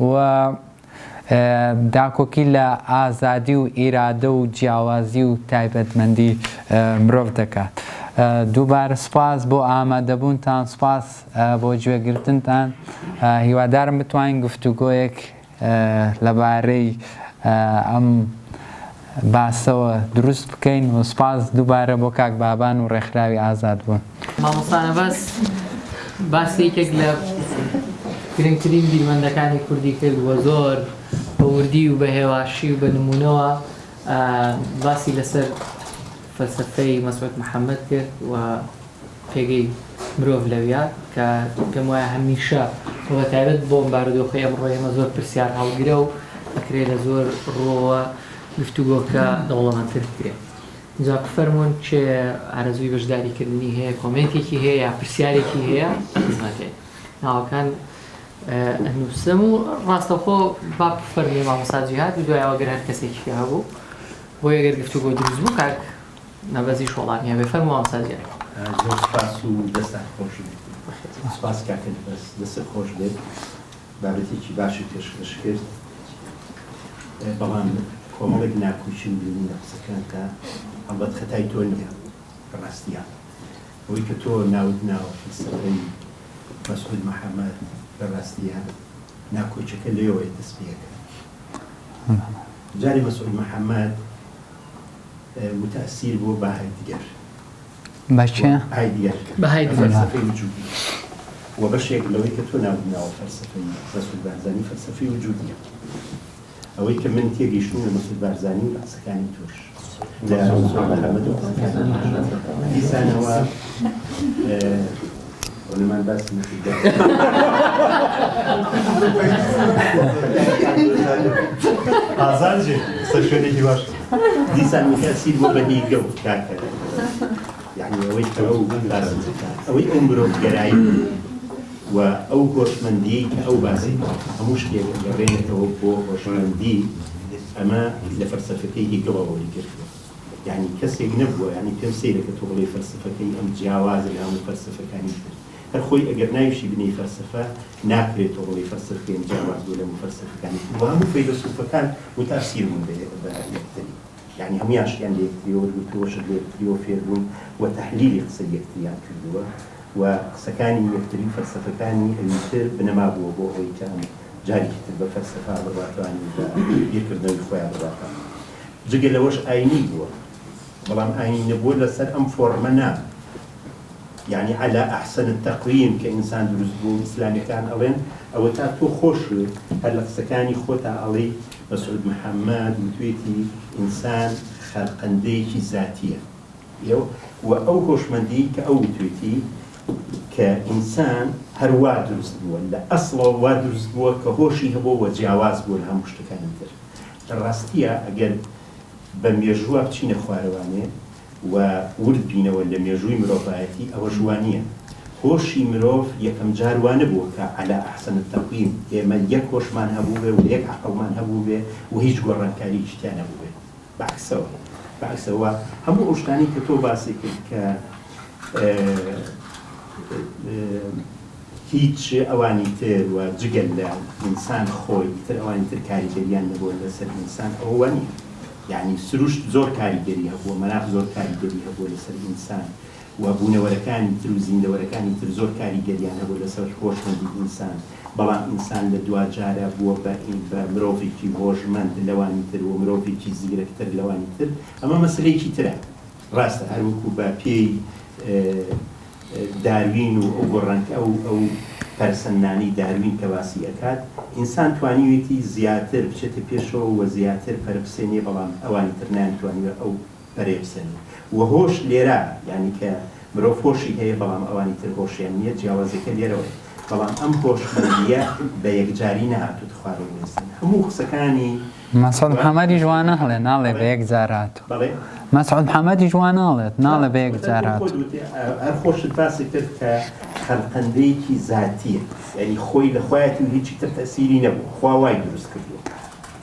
و داکۆکی لە ئازادی و ئیرادە و جیاوازی و تایبەتمەندی مرۆڤ دەکات دووبارە سپاس بۆ ئامادەبوونتان سپاس بۆ گوێگرتنتان هیوادارم بتوانین گفتوگۆیەک لەبارەی ئەم باسەوە دروست بکەین و سپاس دووبارە بۆ کاک بابان و ڕێکخراوی ئازاد بوون. مامۆستانە باسی یەکێک لە گرنگترین بیرمەندەکانی کوردی کرد وە زۆر بە وردی و بە هێواشی و بە نمونەوە باسی لەسەر فەلسەفەی مەسعود محەممەد کرد و پێگەی مرۆڤ لەویات کە پێم وایە هەمیشە بە تایبەت بۆ بارودۆخی ئەمڕۆ ئێمە زۆر پرسیار هەڵگرە و ئەکرێت لە زۆر ڕۆوە گفتوگۆکە دەوڵەمەندتر بکرێت. جا بفەرمونون چێ ئارەزووی بەشداریکردنی هەیە کۆمنتێکی هەیە یا پرسیارێکی هەیە خزمەتێ ناوەکان نووسم و ڕاستەوخۆ با بفەرمێ مامۆستا جیهاد و دوایەوە گەر هەر کەسێکی پێ هەبوو بۆ یەگەر گفتوگۆ دروست بوو کاک نەبەزی شۆڵانی هەبێ فەرموو مامۆستا جیهاد. زۆر سپاس و دەستان خۆش سپاس کاکەن بەس دەست خۆش بێت بابەتێکی باشی پێشکەش کرد بەڵام کۆمەڵێک ناکوچین بینی لە قسەکان کە ئەڵبەت خەتای تۆ نییە بەڕاستیان ئەوەی کە تۆ ناود ناوە فەلسەفەی مەسعود محەممەد بەڕاستیان ناکۆچەکە لێەوەی دەست پێەکە. جاری مەسعود محەممەد متەئسیر بۆ بە هایدگر بەچێ؟ هایدگر فەلسەفەی وجودی و بەشێک لەوەی کە تۆ ناود ناوە فەلسەفەی مەسعود بارزانی فەلسەفەی وجودیە ئەوەی کە من تێگەیشتم لە مەسعود بارزانی و لە قسەکانی تۆش لە مەسعود محەممەد و دیسانەوە ڕۆنەمان باسی نەکرد ئازانجێ قسە شوێنێکی باش دیسان متەئسیر بۆ بەهیگە و کاکە یعنی ئەوەی کە ئەوەی ئەو مرۆڤگەرایی و ئەو هۆشمەندی کە ئەو باسی هەموو شتێک گەڕێنێتەوە بۆ هۆشمەندی ئەمە لە فەلسەفەکەی هیگەڵەوەی کردووە یعنی کەسێک نەبووە یعنی پێم سەیرە کە تۆ بڵێ فەلسەفەکەی ئەم جیاوازە لە هەموو فەلسەفەکانی کرد هەر خۆی ئەگەر ناویشی بنەی فەلسەفە ناکرێت تۆ بڵێ فەلسەفەکەی ئەم جیاواز بوو لە هەموو فەلسەفەکانی کرد و هەموو فەیلسوفەکان متەئسیر بوون بە یەکتری يعني هم يعشقان ليكتريو والوتوش ليكتريو فيربون وتحليل قصة يكتريان كردوه وقصكاني يكتري فلسفكاني المثير بنما بو بو هوي كان جاري كتب فلسفة بالواتواني يكردنا يخويا بالواتواني جيجي لوش آيني بو بلام آيني نبو لسر أم فورمنا يعني على أحسن التقويم كإنسان دروس بو إسلامي كان ألين أو تاتو خوش هلا قصكاني خوتا علي مسعود محەممەد وتوێتی ئینسان خەلقەندەیەکی زاتیە و ئەو هۆشمەندی کە ئەو وتوێتی کە ئینسان هەروە دروست بووە لە ئەسڵەوە وا دروست بووە کە هۆشی هەبووە و جیاواز بووە لە هەموو شتەکانی تر ڕاستیە ئەگەر بە مێژووە بچینە خوارەوانێ و ورد بینەوە لە مێژووی مرۆڤایەتی ئەوە ژوانیە هۆشی مرۆڤ یەکەم جار وا نەبووە کە عەلا ئەحسەن التەقویم ئێمە یەک هۆشمان هەبوو بێ و یەک عەقڵمان هەبوو بێ و هیچ گۆڕانکاریی تیا نەبوو بێ بەعکسەوە هەموو ئەو شتانی کە تۆ باسی کرد کە هیچ ئەوانی تر و جگەل لە ئینسان خۆی تر ئەوانی تر کاریگەریان نەبووە لەسەر ئینسان ئەوە نیە یعنی سروشت زۆر کاریگەری هەبووە مەناف زۆر کاریگەری هەبووە لەسەر ئینسان و بوونەوەرەکانی تر و زیندەوەرەکانی تر زۆر کاریگەریان هەبوو لەسەر خۆشمەندی ئینسان بەڵام ئینسان لە دوجارە بووە بە مرۆڤێکی هۆشمەند لەوانی تر و مرۆڤێکی زیرەکتر لەوانی تر ئەمە مەسلەیەکی ترە ڕاستە هەروەکو بە پێی داروین و ئەو گۆڕانکە ئەو پەرسەندانی داروین کە باسی ئەکات ئینسان توانیوێتی زیاتر بچێتە پێشەوە و زیاتر پەرەپسێنێ بەڵام ئەوانی تر نانتوانیوێت ئەو پەرێپسێنێ و هۆش لێرە یعنی کە مرۆڤ هۆشی هەیە بەڵام ئەوانی تر هۆشیان نییە جیاوازەکە لێرەوە بەڵام ئەم هۆشمەندیە بە یەکجاری نەهاتووت خوارەوە وێستن هەموو قسەکانی مەسعود محەممەدی جوانە هەڵێ ناڵێ بە یەک جارات مەسعود محەممەدی جوان ناڵێت ناڵێ بە یەک جارات هەر خۆشت باسی کرد کە خەلقەندەیەکی زاتیە یعنی خۆی لە خۆیەتی و هیچی تر تەسیری نەبوو خوا وای دروست کردووە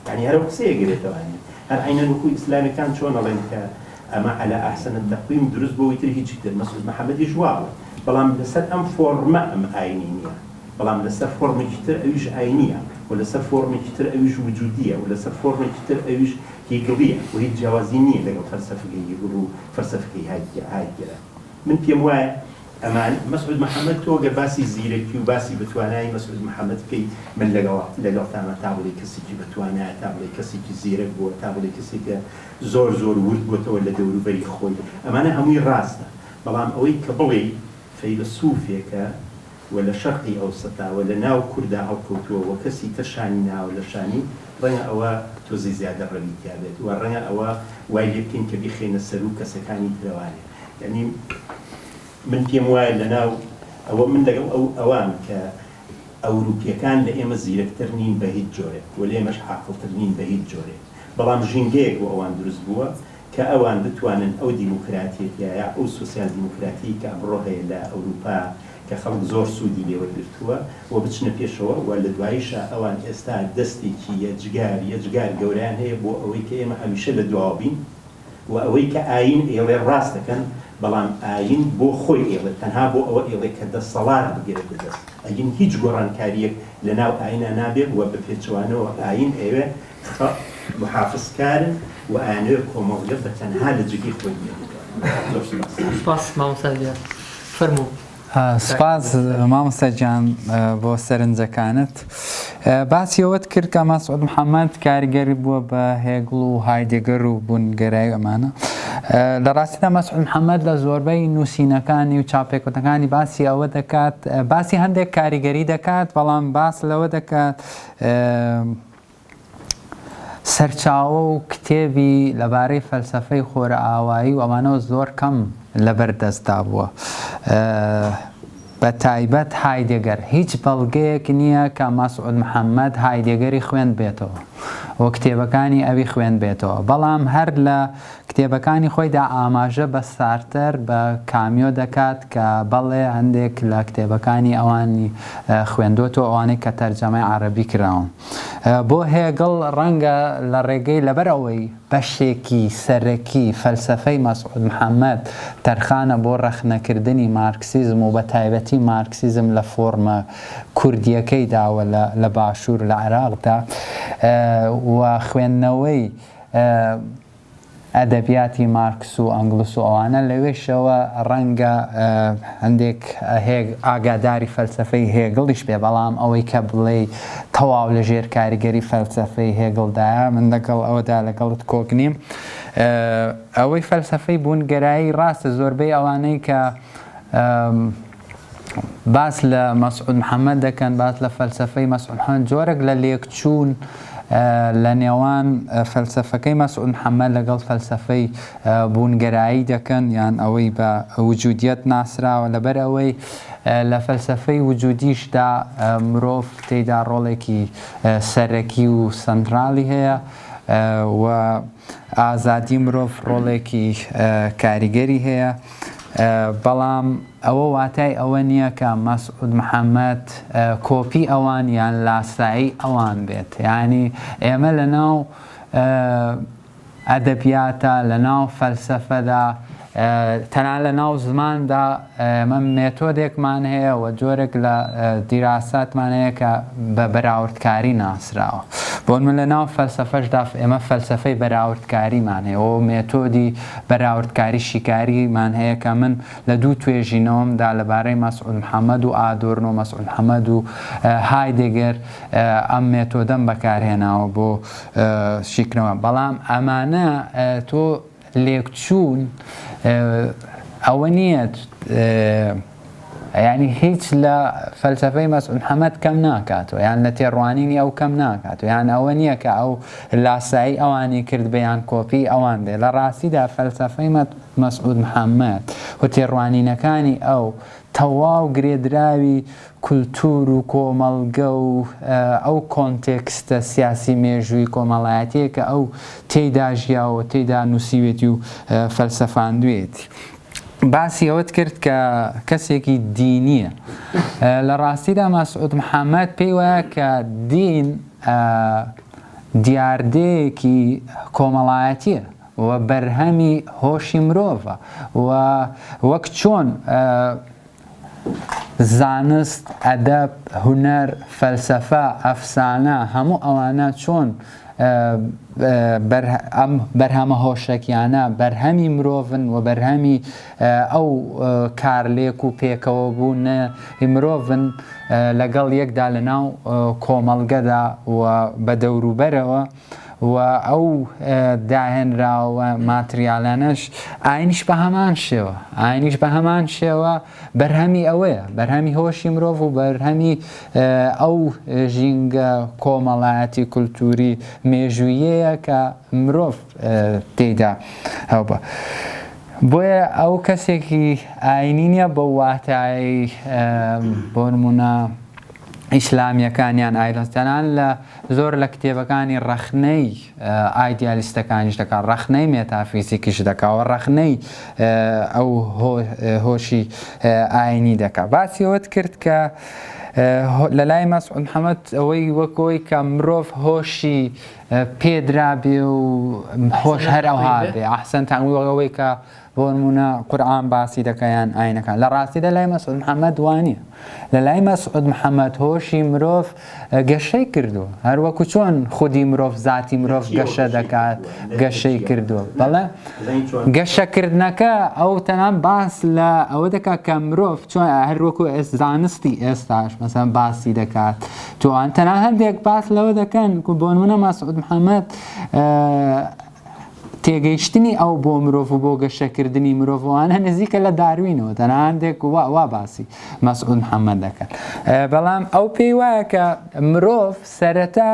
یعنی هەرە قسەیە گرێتەوانی هەر عینەن وەکو ئیسلامەکان چۆن ئەڵێن کە ئەمە عەلا ئەحسەن التەقویم دروست بۆەوەی تر هیچی تر مەسعود محەممەدی ژواوە بەڵام لەسەر ئەم فۆرمە ئەم ئاینی نییە بەڵام لەسەر فۆرمێکی تر ئەویش ئاینیە و لەسەر فۆرمێکی تر ئەویش وجودیە و لەسەر فۆرمێکی تر ئەویش هیگڵیە و هیچ جیاوازی نییە لەگەڵ فەلسەفەکەی هیگڵ و فەلسەفەکەی هایدگەرە من پێم وایە ئەمان مەسعود محەممەد تۆگە باسی زیرەکی و باسی بتوانایی مەسعود محەممەدکەی من لەگەڵ تامە تا بڵێ کەسێکی بتوانایە تا بڵێ کەسێکی زیرەک بووە تا بڵێ کەسێکە زۆر ورد بووەتەوە لە دەوروبەری خۆی ئەمانە هەمووی ڕاستە بەڵام ئەوەی کە بڵێ فەیلسوفێکە و لە شەرقی ئەوسەتا و لە ناو کووردا هەڵکەوتووە و کەسی تەشانی ناوە لە شانی ڕەنگە ئەوە تۆزی زیادە ڕەویتیا بێت و ڕەنگە ئەوە وای لێ بکەین کە بیخێنە سەر و کەسەکانی ترەوانێ یعنی من پێم وایە لەناو ئەوە من لەگەڵ ئەوان کە ئەوروپیەکان لە ئێمە زیرەکتر نین بە هیچ جۆرێک و لە ئێمەش عاقڵتر نین بە هیچ جۆرێک بەڵام ژینگەیەک بۆ ئەوان دروست بووە کە ئەوان بتوانن ئەو دیموکراتیەتیایە ئەو سوسیال دیموکراتی کە ئەمڕۆ هەیە لە ئەوروپا کە خەڵک زۆر سوودی لێوەرگرتووە و بچنە پێشەوە و لە دواییشە ئەوان ئێستا دەستێکی یەجگار گەوریان هەیە بۆ ئەوەی کە ئێمە هەمیشە لە دواوبین و ئەوەی کە ئاین ئێڵێ ڕاست دەکەن بەڵام ئاین بۆ خۆی ئێڵێ تەنها بۆ ئەوە ئێڵێ کە دەسەڵات بگرێت بەدەست ئەگین هیچ گۆڕانکاریەک لە ناو ئاینە نابێت وە بە پێچوانەوە ئاین ئێوێ محافظکارن و ئاینەوە کۆمەڵگە بە تەنها لە جگەی خۆی سپاس مامۆستا دیار فەرموو سپاس مامۆستا گیان بۆ سەرنجەکانت باسی ئەوەت کرد کە مەسعود محەممەد کاریگەری بووە بە هێگڵ و هایدێگەر و بوونگەرای ئەمانە لە ڕاستیدا مەسعود محەممەد لە زۆربەی نووسینەکانی و چاپێکوتەکانی باسی ئەوە دەکات باسی هەندێک کاریگەری دەکات بەڵام باس لەوە دەکات سەرچاوە و کتێبی لەبارەی فەلسەفەی خۆرە ئاوایی و ئەمانەوە زۆر کەم لەبەردەستدا بووە بە تایبەت هایدێگەر هیچ بەڵگەیەک نییە کە مەسعود محەممەد هایدێگەری خوێند بێتەوە و کتێبەکانی ئەوی خوێند بێتەوە بەڵام هەر لە کتێبەکانی خۆیدا ئاماژە بە سارتەر بە کامیۆ دەکات کە بەڵێ هەندێک لە کتێبەکانی ئەوانی خوێندوتەوە ئەوانەی کە تەرجەمەی عەرەبی کراون بۆ هێگڵ ڕەنگە لە ڕێگەی لەبەر ئەوەی بەشێکی سەرەکی فەلسەفەی مەسعود محەممەد تەرخانە بۆ ڕەخنەکردنی مارکسیزم و بە تایبەتی مارکسیزم لە فۆرمە کوردیەکەی داوە لە باشوور لە عێراقدا و خوێندنەوەی ئەدەبیاتی مارکس و ئەنگلس و ئەوانە لەوێشەوە ڕەنگە هەندێک ئاگاداری فەلسەفەی هێگڵیش بێ بەڵام ئەوەی کە بڵێ تەواو لە ژێر کاریگەری فەلسەفەی هێگڵدایە من لەگەڵ ئەوەدا لەگەڵت کۆک نیم ئەوەی فەلسەفەی بوونگەرایی ڕاستە زۆربەی ئەوانەی کە باس لە مەسعود محەممەد دەکەن باس لە فەلسەفەی مەسعود محەممەد جۆرێک لە لێکچوون لە نێوان فەلسەفەکەی مەسعود محەممەد لەگەڵ فەلسەفەی بوونگەرایی دەکەن یان ئەوەی بە وجودیەت ناسراوە لەبەر ئەوەی لە فەلسەفەی وجودیشدا مرۆڤ تێیدا ڕۆڵێکی سەرەکی و سەنترالی هەیە و ئازادی مرۆڤ ڕۆڵێکی کاریگەری هەیە بەڵام ئەوە واتای ئەوە نییە کە مەسعود محەممەد کۆپی ئەوان یان لاسایی ئەوان بێت یعنی ئێمە لە ناو ئەدەبیاتە لە ناو فەلسەفەدا تەنها لە ناو زماندا ئەمە مێتۆدێکمان هەیە و جۆرێک لە دیراساتمان هەیە کە بە بەراوردکاری ناسراوە بۆن من لە ناو فەلسەفەشدا ئێمە فەلسەفەی بەراوردکاریمان هەیە ئەو مێتۆدی بەراوردکاری شیکاریمان هەیە کە من لە دوو توێژینەوەمدا لەبارەی مەسعود محەممەد و ئادۆرن و مەسعود محەممەد و هایدێگەر ئەم مێتۆدەم بەکارهێناوە بۆ شیکردنەوە بەڵام ئەمانە تۆ لێکچوون ئەوە نییە ینی هیچ لە فەلسەفەی مەسعود محەممەد کەم ناکاتەوە یان لە تێڕوانینی ئەو کەم ناکاتەوە یان ئەوە نییە کە ئەو لاسایی ئەوانی کرد بەیان کۆپی ئەوان بێ لە ڕاستیدا فەلسەفەی مەسعود محەممەد و تێڕوانینەکانی ئەو تەواو گرێدراوی کولتور و کۆمەڵگە و ئەو کۆنتێکستە سیاسی مێژووی کۆمەڵایەتەیە کە ئەو تێیدا ژیاوە تێیدا نووسیوێتی و فەلسەفاندوێتی باسی ئەوەت کرد کە کەسێکی دینیە لە ڕاستیدا مەسعود محەممەد پێی وایە کە دین دیاردەیەکی کۆمەڵایەتیە و بەرهەمی هۆشی مرۆڤە و وەک چۆن زانست ئەدەب هونەر فەلسەفە ئەفسانە هەموو ئەوانە چۆن ئەم بەرهەمە هۆشەکیانە بەرهەمی مرۆڤن و بەرهەمی ئەو کارلێک و پێکەوە بوون مرۆڤن لەگەڵ یەکدا لەناو کۆمەڵگەدا و بە دەوروبەرەوە و ئەو داهێنراوە ماتریالانەش ئاینیش بە هەمان شێوە بەرهەمی ئەوەیە بەرهەمی هۆشی مرۆڤ و بەرهەمی ئەو ژینگە کۆمەڵایەتی کولتوری مێژوویەیە کە مرۆڤ تێیدا هەوبە. بۆیە ئەو کەسێکی ئاینی نییە بە واتایی بۆ نمونە ئیسلامیەکانیان ئایدەستیانان لە زۆر لە کتێبەکانی ڕەخنەی ئایدیالیستەکانیش دەکات ڕەخنەی مێتافیزیکیش دەکاوە ڕەخنەی ئەو هۆشی ئاینی دەکات. باسی ئەوەت کرد کە لە لای مەسعود محەممەد ئەوەی وەکۆی کە مرۆڤ هۆشی پێدرابێ و هۆش هەر ئەوها بێ ئەحسەن تاویەوەی کە بۆ نمونە قورئان باسی دەکەیان ئاینەکان لە ڕاستیدا لای مەسعود محەممەد وانە لە لای مەسعود محەممەد هۆشی مرۆڤ گەشەی کردووە هەروەکو چۆن خودی مرۆڤ ذاتی مرۆڤ گەشە دەکات گەشەی کردووە بەڵێ گەشەکردنەکە ئەو تەنان باس لە ئەوە دەکات کە مرۆڤ چۆن هەروەکو زانستی ئێستاش مەسەن باسی دەکات توان تەنان هەندێک باس لەوە دەکەن بۆ نمونە مەسعود محەممەد تێگەیشتنی ئەو بۆ مرۆڤ و بۆ گەشەکردنی مرۆڤوانە نزیکە لە داروینەوە تەنانندێک وا باسی مەسعود محەممەد دەکەن. بەڵام ئەو پێی وایە کە مرۆڤ سەرەتا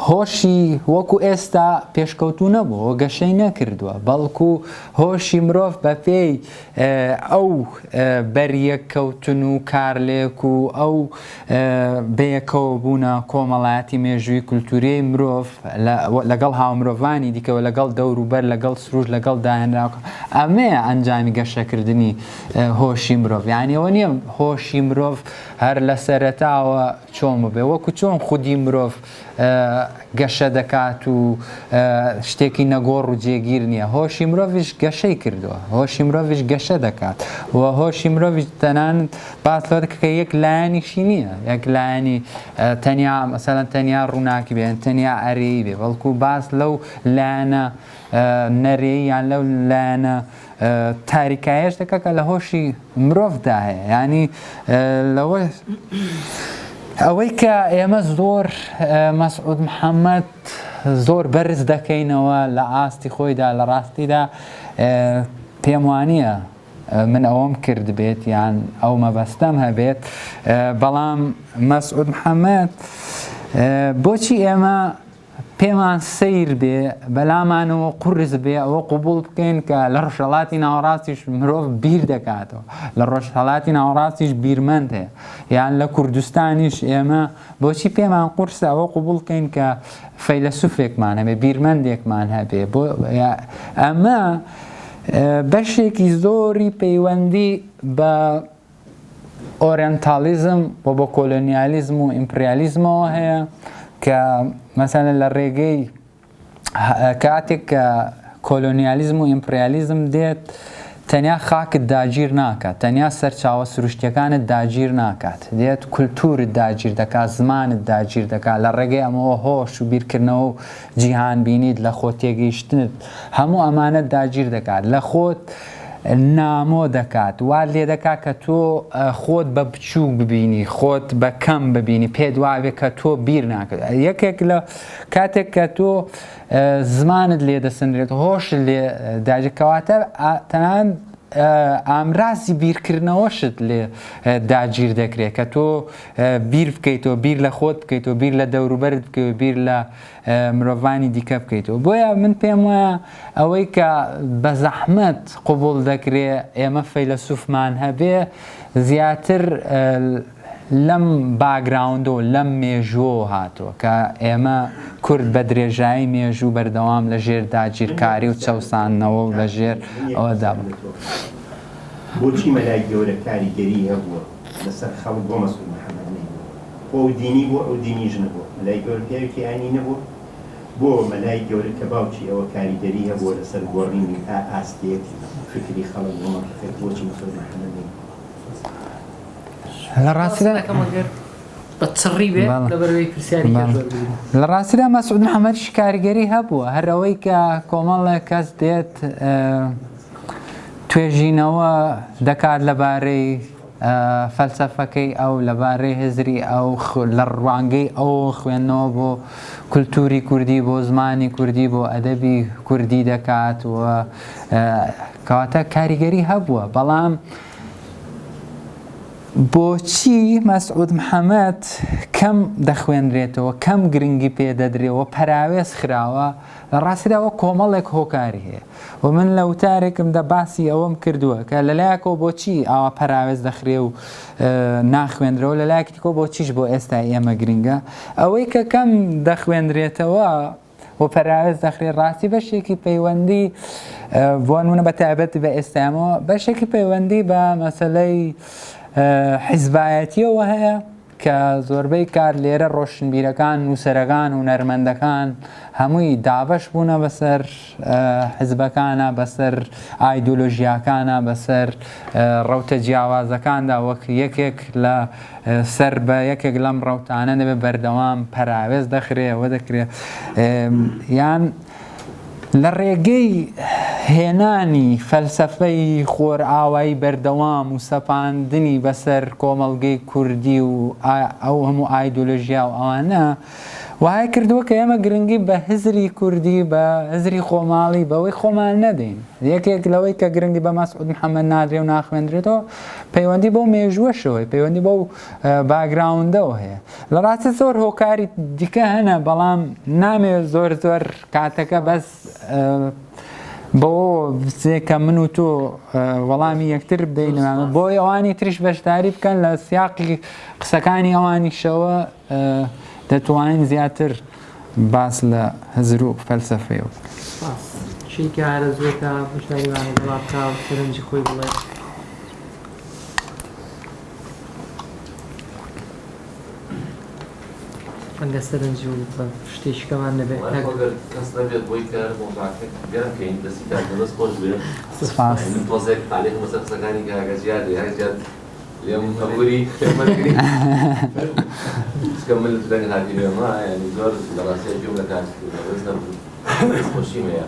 هۆشی وەکو ئێستا پێشکەوتوو نەبووە گەشەی نەکردووە بەڵکو هۆشی مرۆڤ بە پێی ئەو بەریەککەوتن و کارلێک و ئەو بەیەکەوە بوونە کۆمەڵایەتی مێژووی کولتوریەی مرۆڤ لەگەڵ هاومرۆڤانی دیکەوە لەگەڵ دەوروبەر لەگەڵ سروش لەگەڵ داهێنراوە ئەمەیە ئەنجامی گەشەکردنی هۆشی مرۆڤ یانیەوە نییە هۆشی مرۆڤ هەر لە سەرەتاوە چۆن بێ وەکو چۆن خودی مرۆڤ گەشە دەکات و شتێکی نەگۆڕ و جێگیر نییە هۆشی مرۆڤش گەشەی کردووە هۆشی مرۆڤش گەشە دەکات و هۆشی مرۆڤش تەنانەت باسڵ کە یەک لایەنیشی نییە یەک لایەنی تەنیا مەسەڵەن تەنیا ڕووناکی بێن تەنیا ئەرێی بێ بەڵکو باس لەو لایەنە نەرێی یان لەو لایەنە تاریکایەش دەکات کە لە هۆشی مرۆڤدا هەیە ینی لەوە ئەوەی کە ئێمە زۆر مەسعود محەممەد زۆر بەرز دەکەینەوە لە ئاستی خۆیدا لە ڕاستیدا پێم وانییە من ئەوەم کرد بێت یان ئەو مەبەستەم هەبێت بەڵام مەسعود محەممەد بۆچی ئێمە پێمان سیر بێ بەلامانەوە قورس بێ ئەوە قوبوڵ بکەین کە لە ڕۆژهەڵاتی ناوەڕاستیش مرۆڤ بیر دەکاتەوە لە ڕۆژهەڵاتی ناوەڕاستیش بیرمەند هەیە یان لە کوردستانیش ئێمە بۆچی پێمان قورسە ئەوە قوبوڵ بکەین کە فەیلسوفێکمان هەبێ بیرمەندێکمان هەبێ بۆ ئەمە بەشێکی زۆری پەیوەندی بە ئۆریەنتالیزم بۆ کۆلۆنیالیزم و ئیمپریالیزمەوە هەیە کە مەسەلەن لە ڕێگەی کاتێک کە کۆلۆنیالیزم و ئیمپریالیزم دێت تەنیا خاکت داگیر ناکات تەنیا سەرچاوە سروشتیەکانت داگیر ناکات دێت کولتورت داگیر دەکات زمانت داگیر دەکات لە ڕێگەی ئەمەوە هۆش و بیرکردنەوە و جیهان بینیت لە خۆت تێگەیشتنت هەموو ئەمانەت داگیر دەکات لە خۆت نامۆ دەکات وا لێ دەکات کە تۆ خۆت بە بچووک ببینی خۆت بە کەم ببینی پێت وابێت کە تۆ بیر ناکات یەکێک لە کاتێک کە تۆ زمانت لێ دەسەندرێت هۆش لێ داگیرکەواتە تەنان ئامرازی بیرکردنەوەشت لێ داگیر دەکرێت کە تۆ بیر بکەیتەوە بیر لە خۆت بکەیتەوە بیر لە دەوروبەرت بکەیتەوە بیر لە مرۆڤانی دیکە بکەیتەوە بۆیە من پێم وایە ئەوەی کە بە زەحمەت قوبوڵ دەکرێت ئێمە فەیلسوفمان هەبێ زیاتر لەم باگراوندۆ لەم مێژووە هاتووە کە ئێمە کورد بە درێژایی مێژوو بەردەوام لە ژێر داگیرکاری و چەوسانەوە و لە ژێر ئەوەدا بۆچی مەلای گەورە کاریگەری هەبووە لەسەر خەڵک بۆ مەسعود محەممەد نەبووە بۆ ئەو دینی بووە ئەو دینیش نەبووە مەلای گەورە پیاوێکی ئاینی نەبووە بۆ مەلای گەورە کە باوکی ئەوە کاریگەری هەبووە لەسەر گۆڕینی ئاستێک فکری خەڵک بۆ مەملەکەت بۆچی مەسعود محەممەد نەبووە لە ڕاستیدا بە چڕی بێ لەبەرەوەی پرسیاری لە ڕاستیدا مەسعود محەممەدیش کاریگەری هەبووە هەرەوەی کە کۆمەڵێک کەس دێت توێژینەوە دەکات لەبارەی فەلسەفەکەی ئەو لەبارەی هزری ئەو لە ڕوانگەی ئەو خوێندنەوە بۆ کولتوری کوردی بۆ زمانی کوردی بۆ ئەدەبی کوردی دەکات و کەواتە کاریگەری هەبووە بەڵام بۆچی مەسعود محەممەد کەم دەخوێنرێتەوە کەم گرنگی پێدەدرێەوە پەراوێز خراوە لە ڕاستیداوە کۆمەڵێک هۆکاری هەیە و من لە وتارێکمدا باسی ئەوەم کردووە کە لەلایەکەوە بۆچی ئاوا پەراوێز دەخرێ و ناخوێنرەوە لەلایەکەوە بۆچیش بۆ ئێستا ئێمە گرنگە ئەوەی کە کەم دەخوێنرێتەوە و پەراوێز دەخرێ ڕاستی بەشێکی پەیوەندی بۆ نمونە بە تایبەت بە ئێستامەوە بەشێکی پەیوەندی بە مەسەلەی حیزبایەتیەوە هەیە کە زۆربەی کار لێرە ڕۆشنبیرەکان نووسەرەکان و نەرمەندەکان هەمووی دابەش بوونە بەسەر حیزبەکانە بەسەر ئایدۆلۆژیاکانە بەسەر ڕەوتە جیاوازەکاندا وەک یەکێک لە سەر بە یەکێک لەم ڕەوتانە دەبێت بەردەوام پەراوێز دەخرێەوە دەکرێت یان لە ڕێگەی هێنانی فەلسەفەی خۆرئاوایی بەردەوام و سەپاندنی بەسەر کۆمەڵگەی کوردی و ئەو هەموو ئایدۆلۆژیا و ئەوانە وای کردووە کە ئێمە گرنگی بە هزری کوردی بە هزری خۆماڵی بەوەی خۆمان نەدەین یەکێک لەوەی کە گرنگی بە مەسعود محەممەد نادرێ و ناخوێنرێتەوە پەیوەندی بەو مێژووەشەوەی پەیوەندی بەو باگراوندەوە هەیە لە ڕاستی زۆر هۆکاری دیکە هەنە بەڵام نامێت زۆر کاتەکە بەس بۆ کە من و تۆ وەڵامی یەکتر بدەینەوە بۆی ئەوانی تریش بەشداری بکەن لە سیاقی قسەکانی ئەوانیشەوە دەتوانین زیاتر باس لە هەزر و فەلسەفەیەوە چیکە ئارەزوێتە بەشداریوانە بڵاوکە و سەرنجی خۆی بڵێ ئەنگە سەرنجی و شتێکەمان نەبێت کەس نەبێت بۆی کە گەرمکەین دەستی دەست خۆش بێت تۆزێک تاالێک مەسەر قسەکانی کاگە زیاد لێم هەبووری خێمەگری من لەنگ هاتی بێمە ینی زۆر لە ڕاستی جوم لە کات خۆشیم هەیە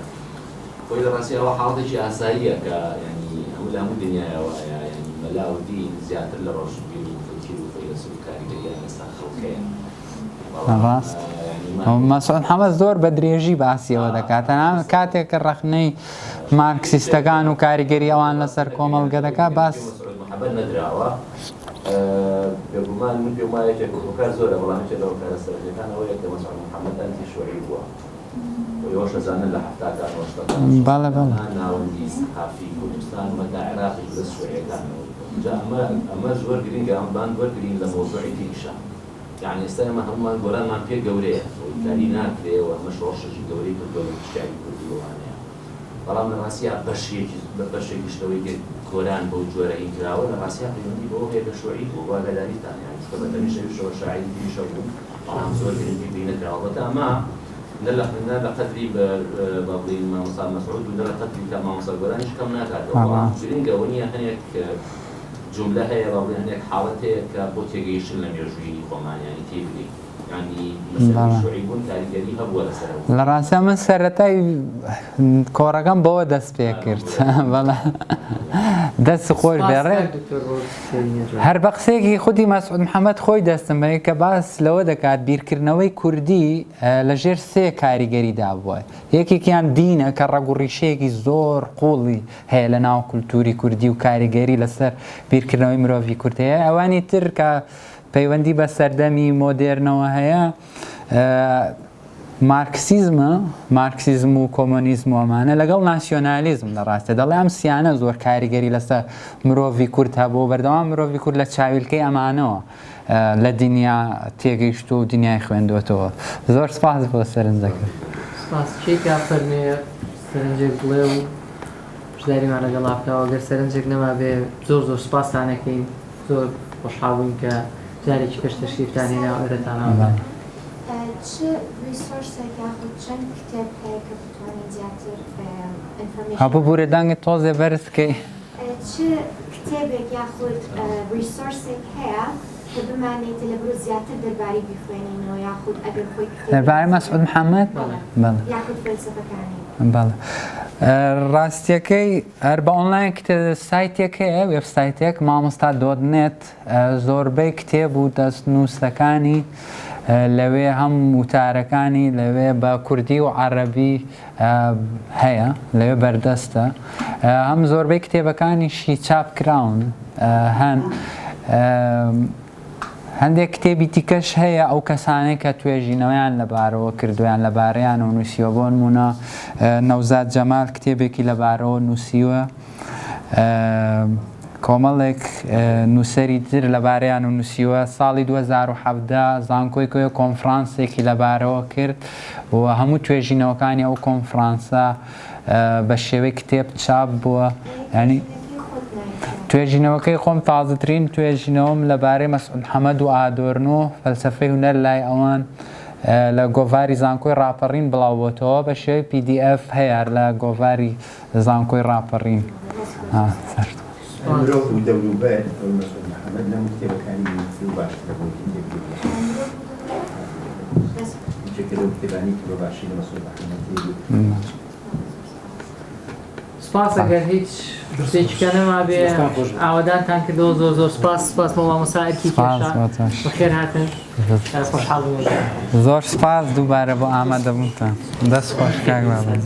خۆی لە ڕاستی ئەوە حاڵێکی ئاساییە کە ینی هەموو لە هەموو دنیایەوە ینی مەلا و دین زیاتر لە ڕۆژبیر و فکر و فەیلسوف و کاریگەریان ئێستا خەڵکەیە ڕاست مەسعود محەممەد زۆر بە درێژی باسیەوە دەکات تەنانەت کاتێک کە ڕەخنەی مارکسیستەکان و کاریگەری ئەوان لەسەر کۆمەڵگە دەکات باس محەممەد نەدراوە بێگومان من پێم وایە کۆکار زۆرە بەڵامێکێک لەو کارە سەرەکیەکان ئەوەیە کە مەسعود محەممەد ئەنتی شوعی بووە ئەوەش دەزانن لە هەفتاکان بەڵێ ناوەندی سەحافی کوردستان وەتا عێراقیش لە سوعیەکانەوە ئەمە زۆر گرنگە ئەمبان زۆر گرنگ لە مۆزوعی دیکشە یعنی ئێستا ئێمە هەمومان گۆرانمان پێ گەورەیە کاری ناکرێەوە ئەمەش ڕۆژێکی گەورەی کردووە شاری کوردی وانەیە بەڵام لە ڕاستیە بەشێکی شتەوەی گۆران بەو جۆرە ئینکراوە لە ڕاستیە پەیوەندی بەوە هەیە کە شوعی بوو واگەداریتان یان شتە بەتەنیشەویشەوە شاعری دیریشە بوو بەڵام زۆر گرنگی پێی نەکراوە بەتە ئەمە نە لە قەدری بەڵین مامۆستا مەسعود و نە لە قەدری کە مامۆستا گۆرانیش کەم ناکاتەوە بەڵام گرنگە ئەوە نییە هەنێک جملە هەیە بەڵێن هەنێک حاڵەت هەیە کە بۆ تێگەیشتن لە مێژووی خۆمانیانی تێبگەین ینی شوعی بوون کاریگەری هەبووە لەسەرەوە لە ڕاستە من سەرەتای کۆڕەکەم بەوە دەست پێ کرد بەڵام دەست خۆش بێڕێ هەر بە قسێکی خودی مەسعود محەممەد خۆی دەستم بێ کە باس لەوە دەکات بیرکردنەوەی کوردی لەژێر سێ کاریگەریدا بووە یەکێکیان دینە کە ڕەگوڕیشەیەکی زۆر قوڵی هەیە لە ناو کولتوری کوردی و کاریگەری لەسەر بیرکردنەوەی مرۆڤی کورد هەیە ئەوانی تر کە پەیوەندی بە سەردەمی مۆدێرنەوە هەیە مارکسیزم و کۆمۆنیزم و ئەمانە لەگەڵ ناسیۆنالیزم لە ڕاستە دەڵێ ئەم سیانە زۆر کاریگەری لەسەر مرۆڤی کورد هەبوو بەردەوام مرۆڤی کورد لە چاویلکەی ئەمانەوە لە دنیا تێگەیشت و دنیای خوێندوێتەوە زۆر سپاس بۆ سەرنجەکە سپاس چێکا فەرمێ سەرنجێک بڵێ و بژداریمان لەگەڵ بکەوە ئەگەر سەرنجێک نەما بێ زۆر سپاسانەکەین زۆر خۆشحاڵ بووین کە جارێکی پێش تەشریفتان هێنا ئێرەتانەوە چه ریسۆرسێک یاخود چەند کتێب هەیە کە بتوانین زیاتر ئینفۆرمیشن هەبوو بورێدانگت تۆزێ بەرزکەی چه کتێبێک یاخود ریسۆرسێک هەیە کە بمانێتە لە بۆ زیاتر دەرباری بیخوێنینەوە یاخود ئەگەر خۆی دەربارەی مەسعود محەممەد بەڵێ یاخود فەلسەفەکانی بەڵێ ڕاستیەکەی هەر بە ئۆنلاین سایتێکەیە وێبسایتێک مامۆستا دۆت زۆربەی کتێب و دەستنووسەکانی لەوێ هەم وتارەکانی لەوێ بە کوردی و عەرەبی هەیە لەوێ بەردەستە هەم زۆربەی کتێبەکانیشی چاپ کراون هەن هەندێک کتێبی دیکەش هەیە ئەو کەسانەی کە توێژینەوەیان لەبارەوە کردویان لەبارەیان و نووسیوە بۆ نمونە نەوزاد جەمال کتێبێکی لەبارەوە نووسیوە کۆمەڵێک نووسەری تر لەبارەیان و نووسیوە ساڵی 2017 زانکۆی کۆی کۆنفرانسێکی لەبارەوە کرد و هەموو توێژینەوەکانی ئەو کۆنفرانسە بە شێوەی کتێب چاپ بووە ینی توێژینەوەکەی خۆم تازەترین توێژینەوەم لەبارەی مەسعود محەممەد و ئادۆرنۆ فەلسەفەی هونەر لای ئەوان لە گۆڤاری زانکۆی ڕاپەڕین بڵاوبۆتەوە بە شێوەی PDF هەیە لە گۆڤاری زانکۆی ڕاپەڕین مرۆڤ و دەوروبەر ئەو مەسعود محەممەد لەم کتێبەکانی باشترە بۆ کتێب کتێبانی بە باشی لە مەسعود محەممەد سپاس ئەگەر هیچ پرسێکیکە نەما بێ ئاوادانتان کردەوە زۆر زۆر سپاس مامۆستا ئەرکی کێشا بەخێر هاتن خۆشحاڵ بووین زۆر سپاس دووبارە بۆ ئامادەبوونتان دەست خۆش کاک بابەت.